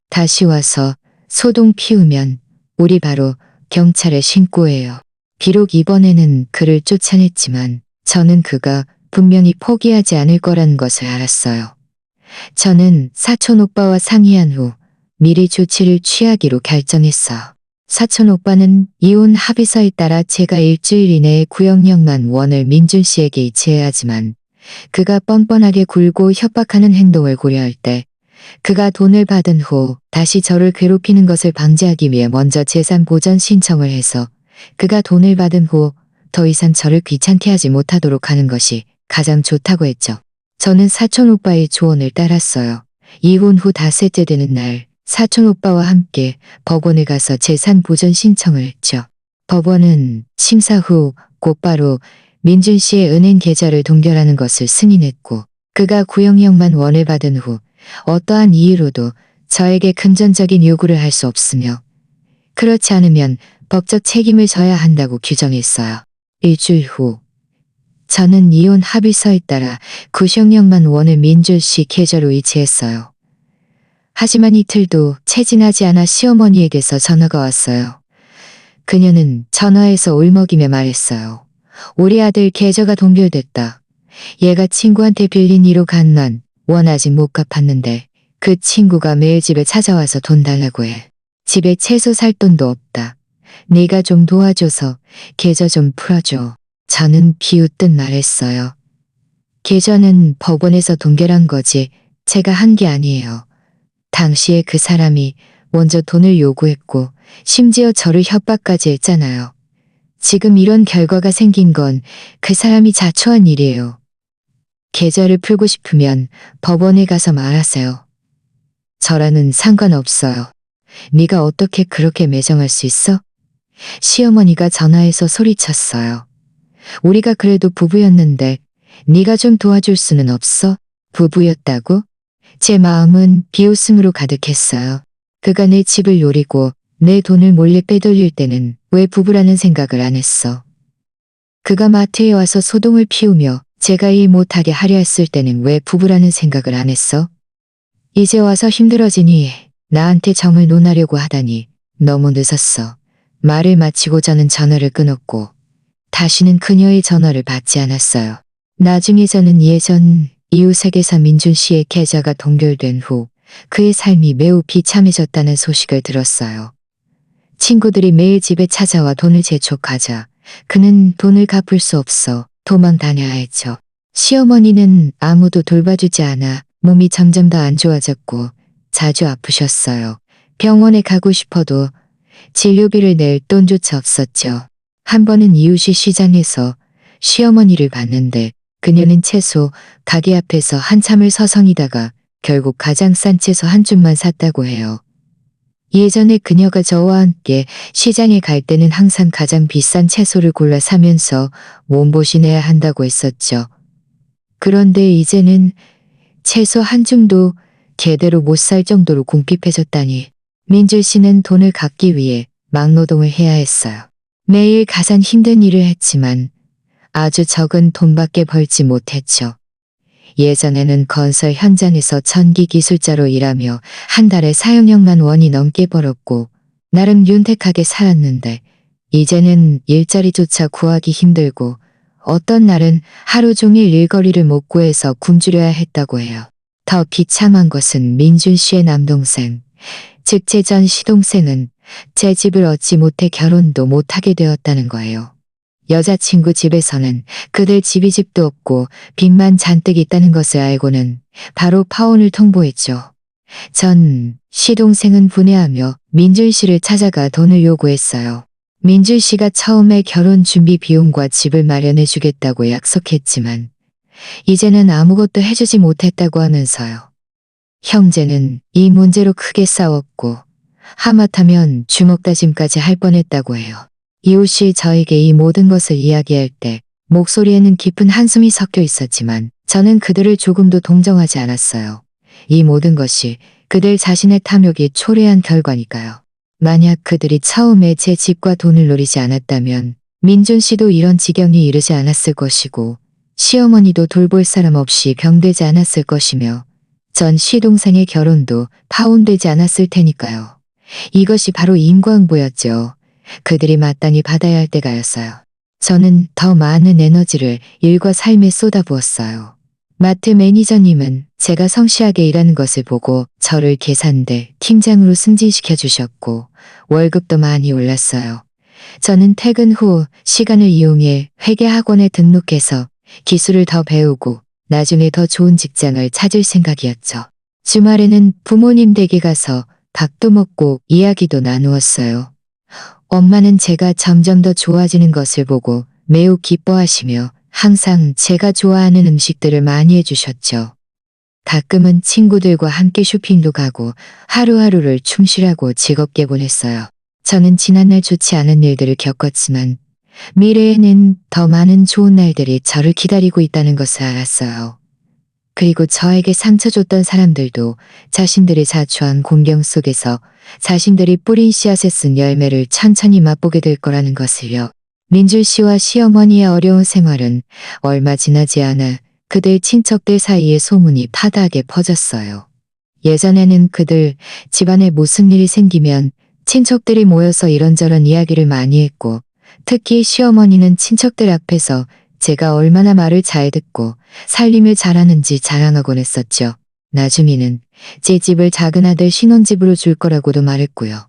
다시 와서 소동 피우면 우리 바로 경찰에 신고해요. 비록 이번에는 그를 쫓아냈지만 저는 그가 분명히 포기하지 않을 거라는 것을 알았어요. 저는 사촌 오빠와 상의한 후 미리 조치를 취하기로 결정했어. 사촌 오빠는 이혼 합의서에 따라 제가 일주일 이내에 구형령만 원을 민준 씨에게 이체해야 하지만 그가 뻔뻔하게 굴고 협박하는 행동을 고려할 때 그가 돈을 받은 후 다시 저를 괴롭히는 것을 방지하기 위해 먼저 재산 보전 신청을 해서 그가 돈을 받은 후 더 이상 저를 귀찮게 하지 못하도록 하는 것이 가장 좋다고 했죠. 저는 사촌 오빠의 조언을 따랐어요. 이혼 후 닷새째 되는 날 사촌 오빠와 함께 법원에 가서 재산 보전 신청을 했죠. 법원은 심사 후 곧바로 민준 씨의 은행 계좌를 동결하는 것을 승인했고 그가 구형령만 원을 받은 후 어떠한 이유로도 저에게 금전적인 요구를 할 수 없으며 그렇지 않으면 법적 책임을 져야 한다고 규정했어요. 일주일 후 저는 이혼 합의서에 따라 구형령만 원을 민준 씨 계좌로 이체했어요. 하지만 이틀도 채진하지 않아 시어머니에게서 전화가 왔어요. 그녀는 전화에서 울먹이며 말했어요. 우리 아들 계좌가 동결됐다. 얘가 친구한테 빌린 1억 간 원 아직 못 갚았는데 그 친구가 매일 집에 찾아와서 돈 달라고 해. 집에 채소 살 돈도 없다. 네가 좀 도와줘서 계좌 좀 풀어줘. 저는 비웃듯 말했어요. 계좌는 법원에서 동결한 거지 제가 한 게 아니에요. 당시에 그 사람이 먼저 돈을 요구했고 심지어 저를 협박까지 했잖아요. 지금 이런 결과가 생긴 건 그 사람이 자초한 일이에요. 계좌를 풀고 싶으면 법원에 가서 말하세요. 저랑은 상관없어요. 네가 어떻게 그렇게 매정할 수 있어? 시어머니가 전화해서 소리쳤어요. 우리가 그래도 부부였는데 네가 좀 도와줄 수는 없어? 부부였다고? 제 마음은 비웃음으로 가득했어요. 그가 내 집을 노리고 내 돈을 몰래 빼돌릴 때는 왜 부부라는 생각을 안 했어? 그가 마트에 와서 소동을 피우며 제가 일 못하게 하려 했을 때는 왜 부부라는 생각을 안 했어? 이제 와서 힘들어지니 나한테 정을 논하려고 하다니 너무 늦었어. 말을 마치고 저는 전화를 끊었고 다시는 그녀의 전화를 받지 않았어요. 나중에 저는 예전 이웃에게서 민준 씨의 계좌가 동결된 후 그의 삶이 매우 비참해졌다는 소식을 들었어요. 친구들이 매일 집에 찾아와 돈을 재촉하자 그는 돈을 갚을 수 없어 도망 다녀야 했죠. 시어머니는 아무도 돌봐주지 않아 몸이 점점 더 안 좋아졌고 자주 아프셨어요. 병원에 가고 싶어도 진료비를 낼 돈조차 없었죠. 한 번은 이웃이 시장에서 시어머니를 봤는데 그녀는 채소 가게 앞에서 한참을 서성이다가 결국 가장 싼 채소 한 줌만 샀다고 해요. 예전에 그녀가 저와 함께 시장에 갈 때는 항상 가장 비싼 채소를 골라 사면서 몸보신해야 한다고 했었죠. 그런데 이제는 채소 한 줌도 제대로 못 살 정도로 궁핍해졌다니. 민주 씨는 돈을 갚기 위해 막노동을 해야 했어요. 매일 가장 힘든 일을 했지만 아주 적은 돈밖에 벌지 못했죠. 예전에는 건설 현장에서 전기 기술자로 일하며 한 달에 사용력만 원이 넘게 벌었고 나름 윤택하게 살았는데 이제는 일자리조차 구하기 힘들고 어떤 날은 하루 종일 일거리를 못 구해서 굶주려야 했다고 해요. 더 비참한 것은 민준 씨의 남동생, 즉 제 전 시동생은 제 집을 얻지 못해 결혼도 못하게 되었다는 거예요. 여자친구 집에서는 그들 집이 집도 없고 빚만 잔뜩 있다는 것을 알고는 바로 파혼을 통보했죠. 전 시동생은 분해하며 민준 씨를 찾아가 돈을 요구했어요. 민준 씨가 처음에 결혼 준비 비용과 집을 마련해 주겠다고 약속했지만 이제는 아무것도 해주지 못했다고 하면서요. 형제는 이 문제로 크게 싸웠고 하마터면 주먹다짐까지 할 뻔했다고 해요. 이웃이 저에게 이 모든 것을 이야기할 때 목소리에는 깊은 한숨이 섞여 있었지만 저는 그들을 조금도 동정하지 않았어요. 이 모든 것이 그들 자신의 탐욕이 초래한 결과니까요. 만약 그들이 처음에 제 집과 돈을 노리지 않았다면 민준 씨도 이런 지경에 이르지 않았을 것이고 시어머니도 돌볼 사람 없이 병되지 않았을 것이며 전 시동생의 결혼도 파혼되지 않았을 테니까요. 이것이 바로 인과응보였죠. 그들이 마땅히 받아야 할 때가였어요. 저는 더 많은 에너지를 일과 삶에 쏟아부었어요. 마트 매니저님은 제가 성실하게 일하는 것을 보고 저를 계산대 팀장으로 승진시켜 주셨고 월급도 많이 올랐어요. 저는 퇴근 후 시간을 이용해 회계학원에 등록해서 기술을 더 배우고 나중에 더 좋은 직장을 찾을 생각이었죠. 주말에는 부모님 댁에 가서 밥도 먹고 이야기도 나누었어요. 엄마는 제가 점점 더 좋아지는 것을 보고 매우 기뻐하시며 항상 제가 좋아하는 음식들을 많이 해주셨죠. 가끔은 친구들과 함께 쇼핑도 가고 하루하루를 충실하고 즐겁게 보냈어요. 저는 지난날 좋지 않은 일들을 겪었지만 미래에는 더 많은 좋은 날들이 저를 기다리고 있다는 것을 알았어요. 그리고 저에게 상처 줬던 사람들도 자신들의 자초한 공경 속에서 자신들이 뿌린 씨앗에 쓴 열매를 천천히 맛보게 될 거라는 것을요. 민주 씨와 시어머니의 어려운 생활은 얼마 지나지 않아 그들 친척들 사이에 소문이 파다하게 퍼졌어요. 예전에는 그들 집안에 무슨 일이 생기면 친척들이 모여서 이런저런 이야기를 많이 했고 특히 시어머니는 친척들 앞에서 제가 얼마나 말을 잘 듣고 살림을 잘하는지 자랑하곤 했었죠. 나중에는 제 집을 작은 아들 신혼집으로 줄 거라고도 말했고요.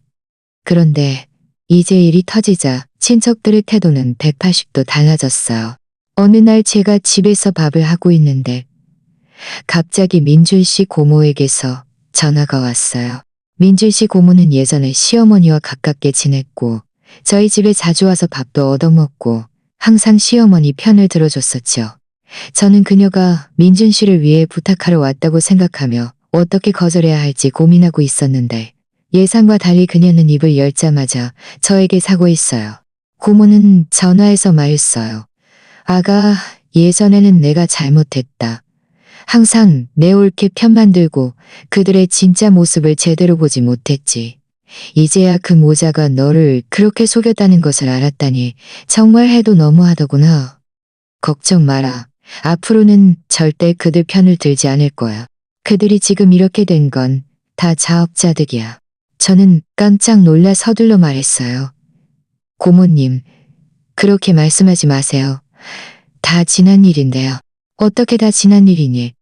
그런데 이제 일이 터지자 친척들의 태도는 180도 달라졌어요. 어느 날 제가 집에서 밥을 하고 있는데 갑자기 민준 씨 고모에게서 전화가 왔어요. 민준 씨 고모는 예전에 시어머니와 가깝게 지냈고 저희 집에 자주 와서 밥도 얻어먹고 항상 시어머니 편을 들어줬었죠. 저는 그녀가 민준 씨를 위해 부탁하러 왔다고 생각하며 어떻게 거절해야 할지 고민하고 있었는데 예상과 달리 그녀는 입을 열자마자 저에게 사과했어요. 고모는 전화해서 말했어요. 아가, 예전에는 내가 잘못했다. 항상 내 옳게 편만 들고 그들의 진짜 모습을 제대로 보지 못했지. 이제야 그 모자가 너를 그렇게 속였다는 것을 알았다니 정말 해도 너무하더구나. 걱정 마라. 앞으로는 절대 그들 편을 들지 않을 거야. 그들이 지금 이렇게 된 건 다 자업자득이야. 저는 깜짝 놀라 서둘러 말했어요. 고모님, 그렇게 말씀하지 마세요. 다 지난 일인데요. 어떻게 다 지난 일이니?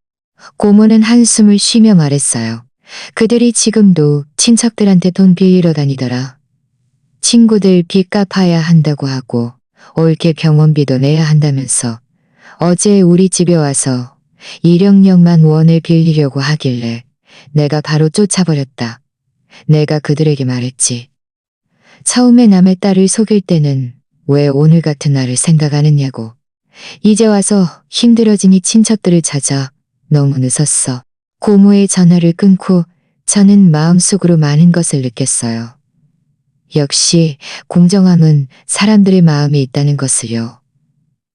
고모는 한숨을 쉬며 말했어요. 그들이 지금도 친척들한테 돈 빌리러 다니더라. 친구들 빚 갚아야 한다고 하고 올게 병원비도 내야 한다면서 어제 우리 집에 와서 1억만 원을 빌리려고 하길래 내가 바로 쫓아버렸다. 내가 그들에게 말했지. 처음에 남의 딸을 속일 때는 왜 오늘 같은 날을 생각 안 했냐고. 이제 와서 힘들어지니 친척들을 찾아. 너무 늦었어. 고모의 전화를 끊고 저는 마음속으로 많은 것을 느꼈어요. 역시 공정함은 사람들의 마음에 있다는 것을요.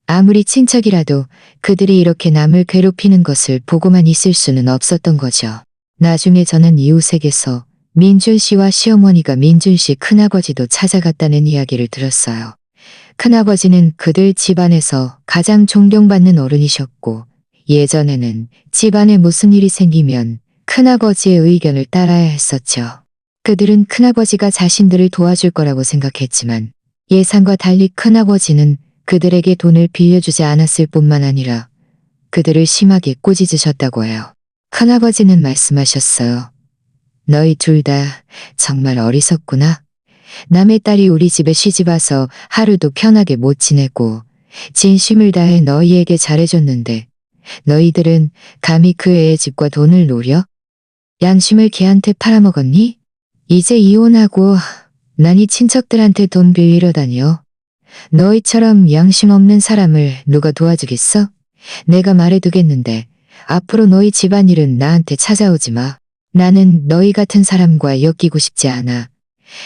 아무리 친척이라도 그들이 이렇게 남을 괴롭히는 것을 보고만 있을 수는 없었던 거죠. 나중에 저는 이웃에게서 민준 씨와 시어머니가 민준 씨 큰아버지도 찾아갔다는 이야기를 들었어요. 큰아버지는 그들 집안에서 가장 존경받는 어른이셨고 예전에는 집안에 무슨 일이 생기면 큰아버지의 의견을 따라야 했었죠. 그들은 큰아버지가 자신들을 도와줄 거라고 생각했지만 예상과 달리 큰아버지는 그들에게 돈을 빌려주지 않았을 뿐만 아니라 그들을 심하게 꾸짖으셨다고 해요. 큰아버지는 말씀하셨어요. 너희 둘 다 정말 어리석구나. 남의 딸이 우리 집에 시집와서 하루도 편하게 못 지내고 진심을 다해 너희에게 잘해줬는데 너희들은 감히 그 애의 집과 돈을 노려? 양심을 걔한테 팔아먹었니? 이제 이혼하고 난이 친척들한테 돈 빌리러 다녀. 너희처럼 양심 없는 사람을 누가 도와주겠어? 내가 말해두겠는데 앞으로 너희 집안일은 나한테 찾아오지 마. 나는 너희 같은 사람과 엮이고 싶지 않아.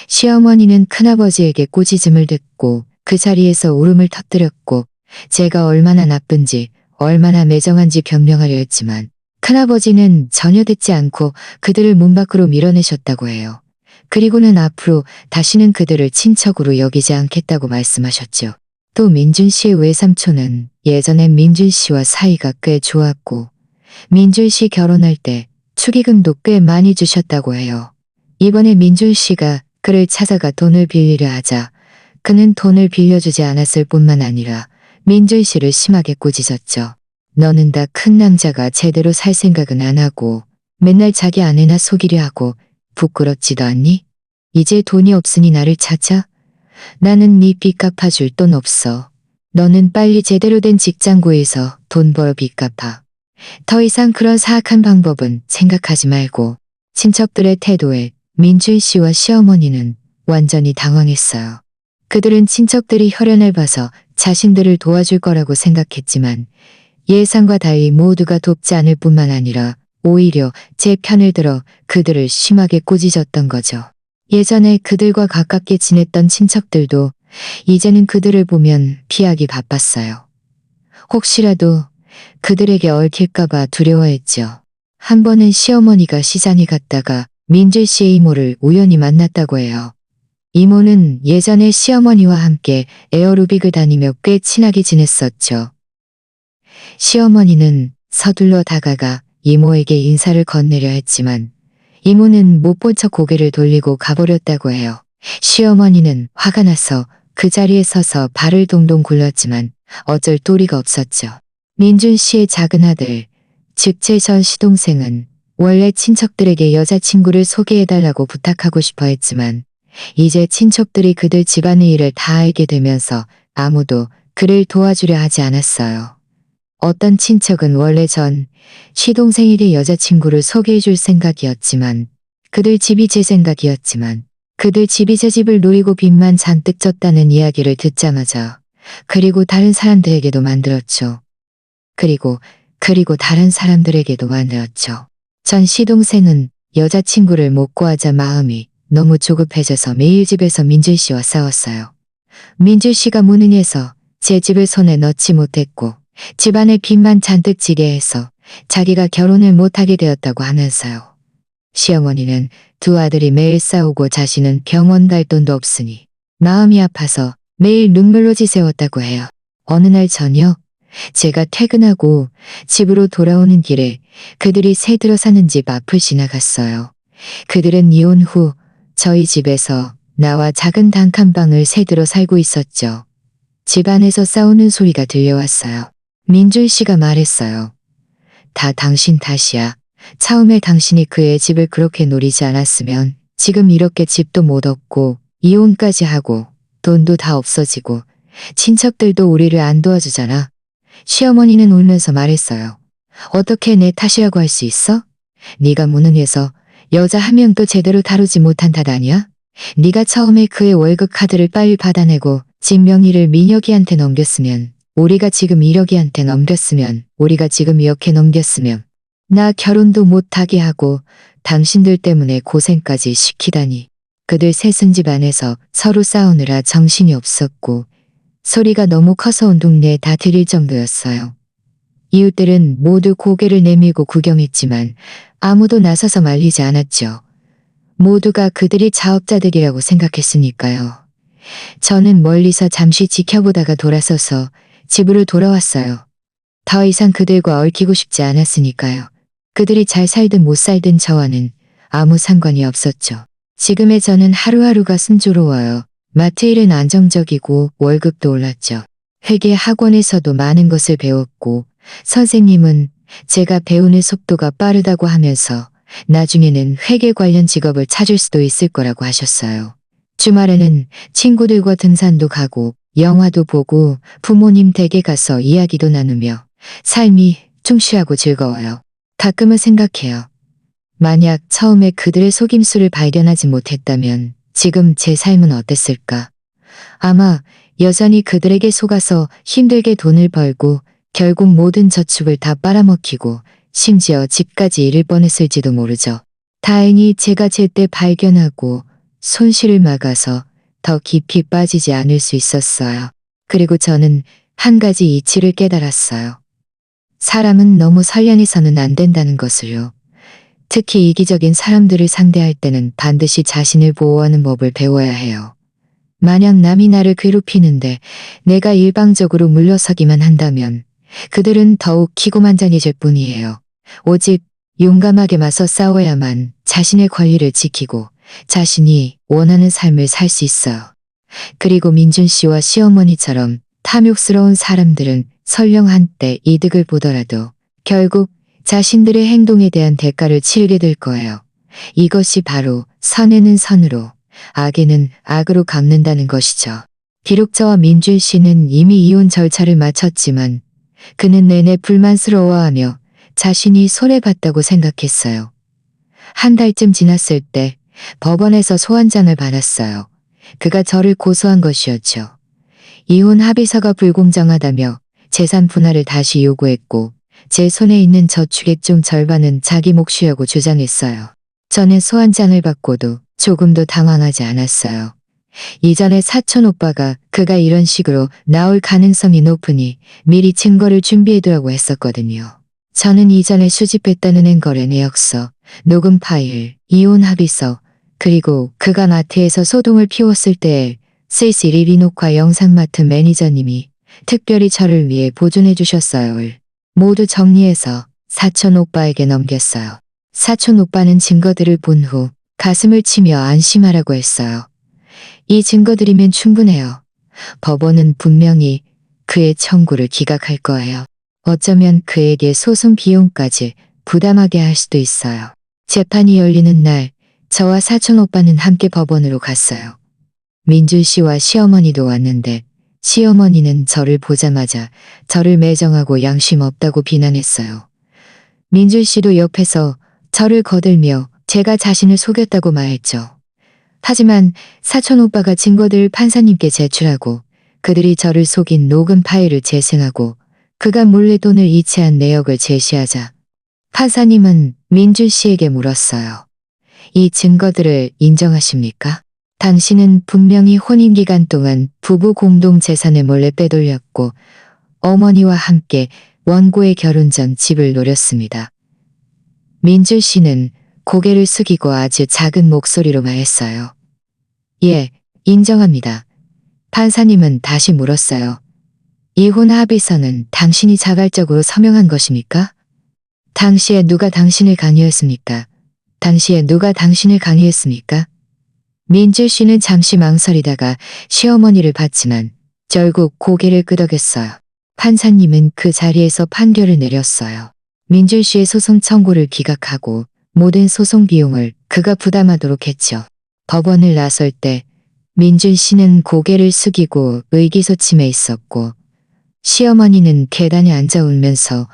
시어머니는 큰아버지에게 꾸짖음을 듣고 그 자리에서 울음을 터뜨렸고 제가 얼마나 나쁜지 얼마나 매정한지 변명하려 했지만 큰아버지는 전혀 듣지 않고 그들을 문 밖으로 밀어내셨다고 해요. 그리고는 앞으로 다시는 그들을 친척으로 여기지 않겠다고 말씀하셨죠. 또 민준 씨의 외삼촌은 예전엔 민준 씨와 사이가 꽤 좋았고 민준 씨 결혼할 때 축의금도 꽤 많이 주셨다고 해요. 이번에 민준 씨가 그를 찾아가 돈을 빌리려 하자 그는 돈을 빌려주지 않았을 뿐만 아니라 민준 씨를 심하게 꾸짖었죠. 너는 다 큰 남자가 제대로 살 생각은 안 하고 맨날 자기 아내나 속이려 하고 부끄럽지도 않니? 이제 돈이 없으니 나를 찾아? 나는 네 빚 갚아줄 돈 없어. 너는 빨리 제대로 된 직장 구해서 돈 벌어 빚 갚아. 더 이상 그런 사악한 방법은 생각하지 말고. 친척들의 태도에 민준 씨와 시어머니는 완전히 당황했어요. 그들은 친척들이 혈연을 봐서 자신들을 도와줄 거라고 생각했지만 예상과 달리 모두가 돕지 않을 뿐만 아니라 오히려 제 편을 들어 그들을 심하게 꾸짖었던 거죠. 예전에 그들과 가깝게 지냈던 친척들도 이제는 그들을 보면 피하기 바빴어요. 혹시라도 그들에게 얽힐까봐 두려워했죠. 한 번은 시어머니가 시장에 갔다가 민준 씨의 이모를 우연히 만났다고 해요. 이모는 예전에 시어머니와 함께 에어로빅을 다니며 꽤 친하게 지냈었죠. 시어머니는 서둘러 다가가 이모에게 인사를 건네려 했지만 이모는 못 본 척 고개를 돌리고 가버렸다고 해요. 시어머니는 화가 나서 그 자리에 서서 발을 동동 굴렸지만 어쩔 도리가 없었죠. 민준 씨의 작은 아들, 즉 제 전 시동생은 원래 친척들에게 여자친구를 소개해달라고 부탁하고 싶어 했지만 이제 친척들이 그들 집안의 일을 다 알게 되면서 아무도 그를 도와주려 하지 않았어요. 어떤 친척은 원래 전 시동생에게 여자친구를 소개해줄 생각이었지만 그들 집이 제 생각이었지만 그들 집이 제 집을 노리고 빚만 잔뜩 졌다는 이야기를 듣자마자 그리고 다른 사람들에게도 만들었죠. 그리고 다른 사람들에게도 만들었죠. 전 시동생은 여자친구를 못 구하자 마음이 너무 조급해져서 매일 집에서 민준 씨와 싸웠어요. 민준 씨가 무능해서 제 집을 손에 넣지 못했고 집안에 빚만 잔뜩 지게 해서 자기가 결혼을 못하게 되었다고 하면서요. 시어머니는 두 아들이 매일 싸우고 자신은 병원 갈 돈도 없으니 마음이 아파서 매일 눈물로 지새웠다고 해요. 어느 날 저녁 제가 퇴근하고 집으로 돌아오는 길에 그들이 새들어 사는 집 앞을 지나갔어요. 그들은 이혼 후 저희 집에서 나와 작은 단칸방을 새들어 살고 있었죠. 집안에서 싸우는 소리가 들려왔어요. 민준 씨가 말했어요. 다 당신 탓이야. 처음에 당신이 그의 집을 그렇게 노리지 않았으면 지금 이렇게 집도 못 얻고 이혼까지 하고 돈도 다 없어지고 친척들도 우리를 안 도와주잖아. 시어머니는 울면서 말했어요. 어떻게 내 탓이라고 할 수 있어? 네가 무능해서 여자 한 명도 제대로 다루지 못한 탓 아니야? 네가 처음에 그의 월급 카드를 빨리 받아내고 집 명의를 민혁이한테 넘겼으면 우리가 지금 1억이한테 넘겼으면, 우리가 지금 이렇게 넘겼으면, 나 결혼도 못하게 하고 당신들 때문에 고생까지 시키다니. 그들 셋은 집 안에서 서로 싸우느라 정신이 없었고 소리가 너무 커서 온 동네에 다 들릴 정도였어요. 이웃들은 모두 고개를 내밀고 구경했지만 아무도 나서서 말리지 않았죠. 모두가 그들이 자업자들이라고 생각했으니까요. 저는 멀리서 잠시 지켜보다가 돌아서서 집으로 돌아왔어요. 더 이상 그들과 얽히고 싶지 않았으니까요. 그들이 잘 살든 못 살든 저와는 아무 상관이 없었죠. 지금의 저는 하루하루가 순조로워요. 마트 일은 안정적이고 월급도 올랐죠. 회계 학원에서도 많은 것을 배웠고 선생님은 제가 배우는 속도가 빠르다고 하면서 나중에는 회계 관련 직업을 찾을 수도 있을 거라고 하셨어요. 주말에는 친구들과 등산도 가고 영화도 보고 부모님 댁에 가서 이야기도 나누며 삶이 충실하고 즐거워요. 가끔은 생각해요. 만약 처음에 그들의 속임수를 발견하지 못했다면 지금 제 삶은 어땠을까? 아마 여전히 그들에게 속아서 힘들게 돈을 벌고 결국 모든 저축을 다 빨아먹히고 심지어 집까지 잃을 뻔했을지도 모르죠. 다행히 제가 제때 발견하고 손실을 막아서 더 깊이 빠지지 않을 수 있었어요. 그리고 저는 한 가지 이치를 깨달았어요. 사람은 너무 선량해서는 안 된다는 것을요. 특히 이기적인 사람들을 상대할 때는 반드시 자신을 보호하는 법을 배워야 해요. 만약 남이 나를 괴롭히는데 내가 일방적으로 물러서기만 한다면 그들은 더욱 기고만장해질 뿐이에요. 오직 용감하게 맞서 싸워야만 자신의 권리를 지키고 자신이 원하는 삶을 살 수 있어요. 그리고 민준 씨와 시어머니처럼 탐욕스러운 사람들은 설령 한때 이득을 보더라도 결국 자신들의 행동에 대한 대가를 치르게 될 거예요. 이것이 바로 선에는 선으로, 악에는 악으로 갚는다는 것이죠. 비록 저와 민준 씨는 이미 이혼 절차를 마쳤지만 그는 내내 불만스러워하며 자신이 손해봤다고 생각했어요. 한 달쯤 지났을 때 법원에서 소환장을 받았어요. 그가 저를 고소한 것이었죠. 이혼 합의서가 불공정하다며 재산 분할을 다시 요구했고 제 손에 있는 저축의 좀 절반은 자기 몫이라고 주장했어요. 저는 소환장을 받고도 조금도 당황하지 않았어요. 이전에 사촌 오빠가 그가 이런 식으로 나올 가능성이 높으니 미리 증거를 준비해두라고 했었거든요. 저는 이전에 수집했다는 은거래 내역서, 녹음 파일, 이혼 합의서, 그리고 그가 마트에서 소동을 피웠을 때의 CCTV 녹화 영상 맡은 매니저님이 특별히 저를 위해 보존해 주셨어요. 모두 정리해서 사촌 오빠에게 넘겼어요. 사촌 오빠는 증거들을 본 후 가슴을 치며 안심하라고 했어요. 이 증거들이면 충분해요. 법원은 분명히 그의 청구를 기각할 거예요. 어쩌면 그에게 소송 비용까지 부담하게 할 수도 있어요. 재판이 열리는 날 저와 사촌 오빠는 함께 법원으로 갔어요. 민준 씨와 시어머니도 왔는데 시어머니는 저를 보자마자 저를 매정하고 양심 없다고 비난했어요. 민준 씨도 옆에서 저를 거들며 제가 자신을 속였다고 말했죠. 하지만 사촌 오빠가 증거들을 판사님께 제출하고 그들이 저를 속인 녹음 파일을 재생하고 그가 몰래 돈을 이체한 내역을 제시하자 판사님은 민준 씨에게 물었어요. 이 증거들을 인정하십니까? 당신은 분명히 혼인 기간 동안 부부 공동 재산을 몰래 빼돌렸고 어머니와 함께 원고의 결혼 전 집을 노렸습니다. 민준 씨는 고개를 숙이고 아주 작은 목소리로 말했어요. 예, 인정합니다. 판사님은 다시 물었어요. 이혼 합의서는 당신이 자발적으로 서명한 것입니까? 당시에 누가 당신을 강요했습니까? 당시에 누가 당신을 강요했습니까? 민준 씨는 잠시 망설이다가 시어머니를 봤지만 결국 고개를 끄덕였어요. 판사님은 그 자리에서 판결을 내렸어요. 민준 씨의 소송 청구를 기각하고 모든 소송 비용을 그가 부담하도록 했죠. 법원을 나설 때 민준 씨는 고개를 숙이고 의기소침해 있었고 시어머니는 계단에 앉아 울면서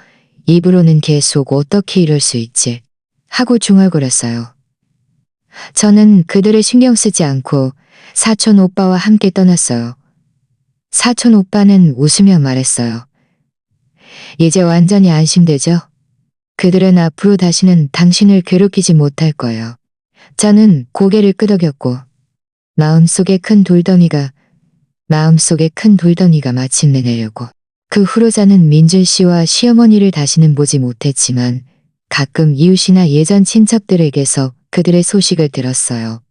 입으로는 계속 어떻게 이럴 수 있지 하고 중얼거렸어요. 저는 그들을 신경 쓰지 않고 사촌 오빠와 함께 떠났어요. 사촌 오빠는 웃으며 말했어요. 이제 완전히 안심되죠? 그들은 앞으로 다시는 당신을 괴롭히지 못할 거예요. 저는 고개를 끄덕였고 마음속에 큰 돌덩이가 마침내 내려고. 그 후로 저는 민준 씨와 시어머니를 다시는 보지 못했지만 가끔 이웃이나 예전 친척들에게서 그들의 소식을 들었어요.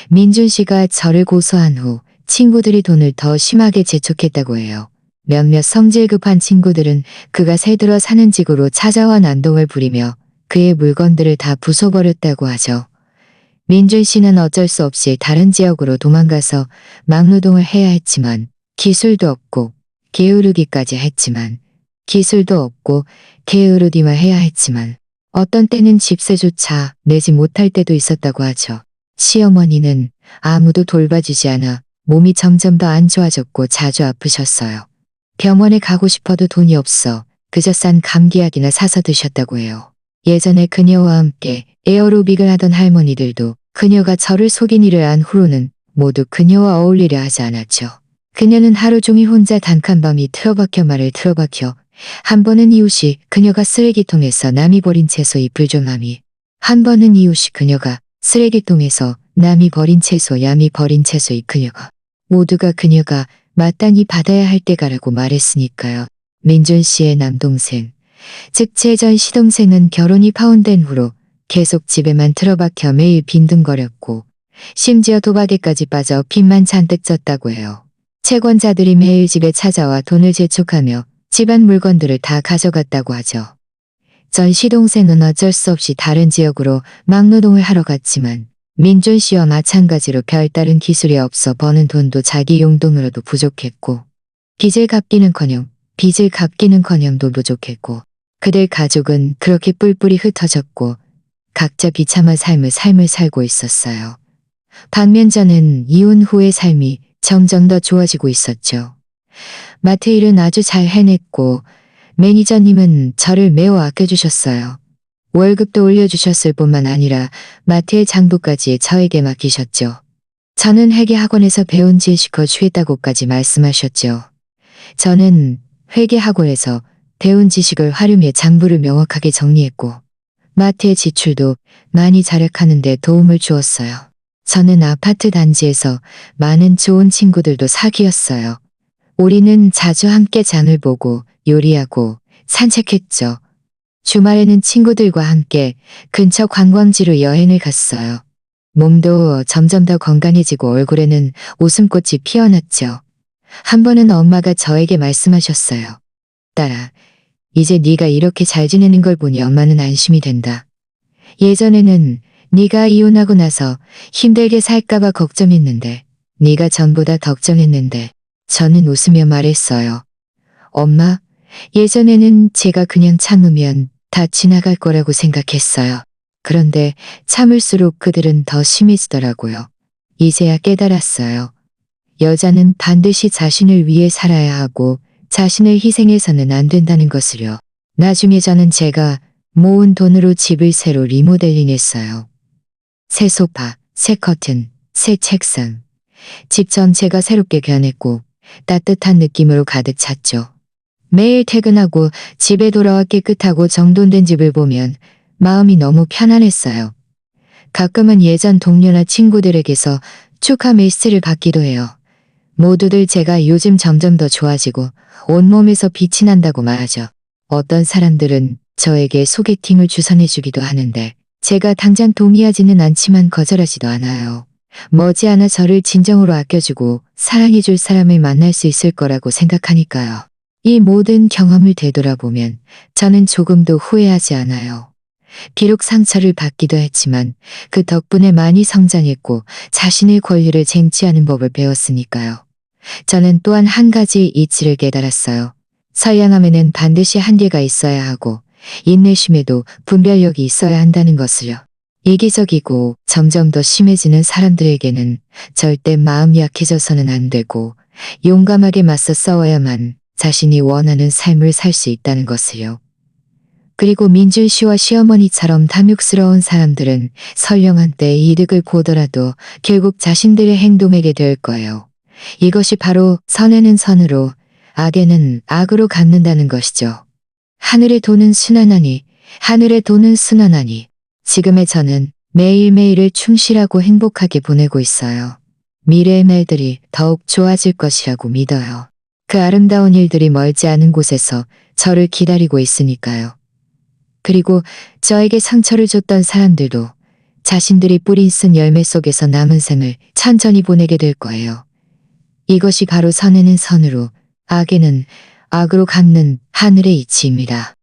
민준 씨가 저를 고소한 후 친구들이 돈을 더 심하게 재촉했다고 해요. 몇몇 성질 급한 친구들은 그가 새들어 사는 집으로 찾아와 난동을 부리며 그의 물건들을 다 부숴버렸다고 하죠. 민준 씨는 어쩔 수 없이 다른 지역으로 도망가서 막노동을 해야 했지만 기술도 없고 게으르기까지 했지만 해야 했지만 어떤 때는 집세조차 내지 못할 때도 있었다고 하죠. 시어머니는 아무도 돌봐주지 않아 몸이 점점 더 안 좋아졌고 자주 아프셨어요. 병원에 가고 싶어도 돈이 없어 그저 싼 감기약이나 사서 드셨다고 해요. 예전에 그녀와 함께 에어로빅을 하던 할머니들도 그녀가 저를 속인 일을 안 후로는 모두 그녀와 어울리려 하지 않았죠. 그녀는 하루 종일 혼자 단칸방이 틀어박혀 말을 틀어박혀 한 번은 이웃이 그녀가 쓰레기통에서 남이 버린 채소 잎을 좀 하미 한 번은 이웃이 그녀가 쓰레기통에서 남이 버린 채소 야미 버린 채소 잎 모두가 그녀가 마땅히 받아야 할 때가라고 말했으니까요. 민준 씨의 남동생, 즉 제 전 시동생은 결혼이 파혼된 후로 계속 집에만 틀어박혀 매일 빈둥거렸고 심지어 도박에까지 빠져 빚만 잔뜩 졌다고 해요. 채권자들이 매일 집에 찾아와 돈을 재촉하며 집안 물건들을 다 가져갔다고 하죠. 전 시동생은 어쩔 수 없이 다른 지역으로 막노동을 하러 갔지만 민준 씨와 마찬가지로 별다른 기술이 없어 버는 돈도 자기 용돈으로도 부족했고 빚을 갚기는커녕 도 부족했고 그들 가족은 그렇게 뿔뿔이 흩어졌고 각자 비참한 삶을 살고 있었어요. 반면 저는 이혼 후의 삶이 점점 더 좋아지고 있었죠. 마트 일은 아주 잘 해냈고 매니저님은 저를 매우 아껴주셨어요. 월급도 올려주셨을 뿐만 아니라 마트의 장부까지 저에게 맡기셨죠. 저는 회계학원에서 배운 지식을 취했다고까지 말씀하셨죠. 저는 회계학원에서 배운 지식을 활용해 장부를 명확하게 정리했고 마트의 지출도 많이 절약하는 데 도움을 주었어요. 저는 아파트 단지에서 많은 좋은 친구들도 사귀었어요. 우리는 자주 함께 장을 보고 요리하고 산책했죠. 주말에는 친구들과 함께 근처 관광지로 여행을 갔어요. 몸도 점점 더 건강해지고 얼굴에는 웃음꽃이 피어났죠. 한 번은 엄마가 저에게 말씀하셨어요. 딸아, 이제 네가 이렇게 잘 지내는 걸 보니 엄마는 안심이 된다. 예전에는 네가 이혼하고 나서 힘들게 살까봐 걱정했는데 네가 전보다 걱정했는데 저는 웃으며 말했어요. 엄마, 예전에는 제가 그냥 참으면 다 지나갈 거라고 생각했어요. 그런데 참을수록 그들은 더 심해지더라고요. 이제야 깨달았어요. 여자는 반드시 자신을 위해 살아야 하고 자신을 희생해서는 안 된다는 것을요. 나중에 저는 제가 모은 돈으로 집을 새로 리모델링했어요. 새 소파, 새 커튼, 새 책상. 집 전체가 새롭게 변했고 따뜻한 느낌으로 가득 찼죠. 매일 퇴근하고 집에 돌아와 깨끗하고 정돈된 집을 보면 마음이 너무 편안했어요. 가끔은 예전 동료나 친구들에게서 축하 메시지를 받기도 해요. 모두들 제가 요즘 점점 더 좋아지고 온몸에서 빛이 난다고 말하죠. 어떤 사람들은 저에게 소개팅을 주선해주기도 하는데 제가 당장 동의하지는 않지만 거절하지도 않아요. 머지않아 저를 진정으로 아껴주고 사랑해줄 사람을 만날 수 있을 거라고 생각하니까요. 이 모든 경험을 되돌아보면 저는 조금도 후회하지 않아요. 비록 상처를 받기도 했지만 그 덕분에 많이 성장했고 자신의 권리를 쟁취하는 법을 배웠으니까요. 저는 또한 한 가지 이치를 깨달았어요. 선량함에는 반드시 한계가 있어야 하고 인내심에도 분별력이 있어야 한다는 것을요. 이기적이고 점점 더 심해지는 사람들에게는 절대 마음이 약해져서는 안 되고 용감하게 맞서 싸워야만 자신이 원하는 삶을 살 수 있다는 것을요. 그리고 민준 씨와 시어머니처럼 탐욕스러운 사람들은 선량한 때 이득을 보더라도 결국 자신들의 행동하게 될 거예요. 이것이 바로 선에는 선으로, 악에는 악으로 갚는다는 것이죠. 하늘에 도는 순환하니, 하늘에 도는 순환하니, 지금의 저는 매일매일을 충실하고 행복하게 보내고 있어요. 미래의 날들이 더욱 좋아질 것이라고 믿어요. 그 아름다운 일들이 멀지 않은 곳에서 저를 기다리고 있으니까요. 그리고 저에게 상처를 줬던 사람들도 자신들이 뿌리 쓴 열매 속에서 남은 생을 천천히 보내게 될 거예요. 이것이 바로 선에는 선으로, 악에는 악으로 갚는 하늘의 이치입니다.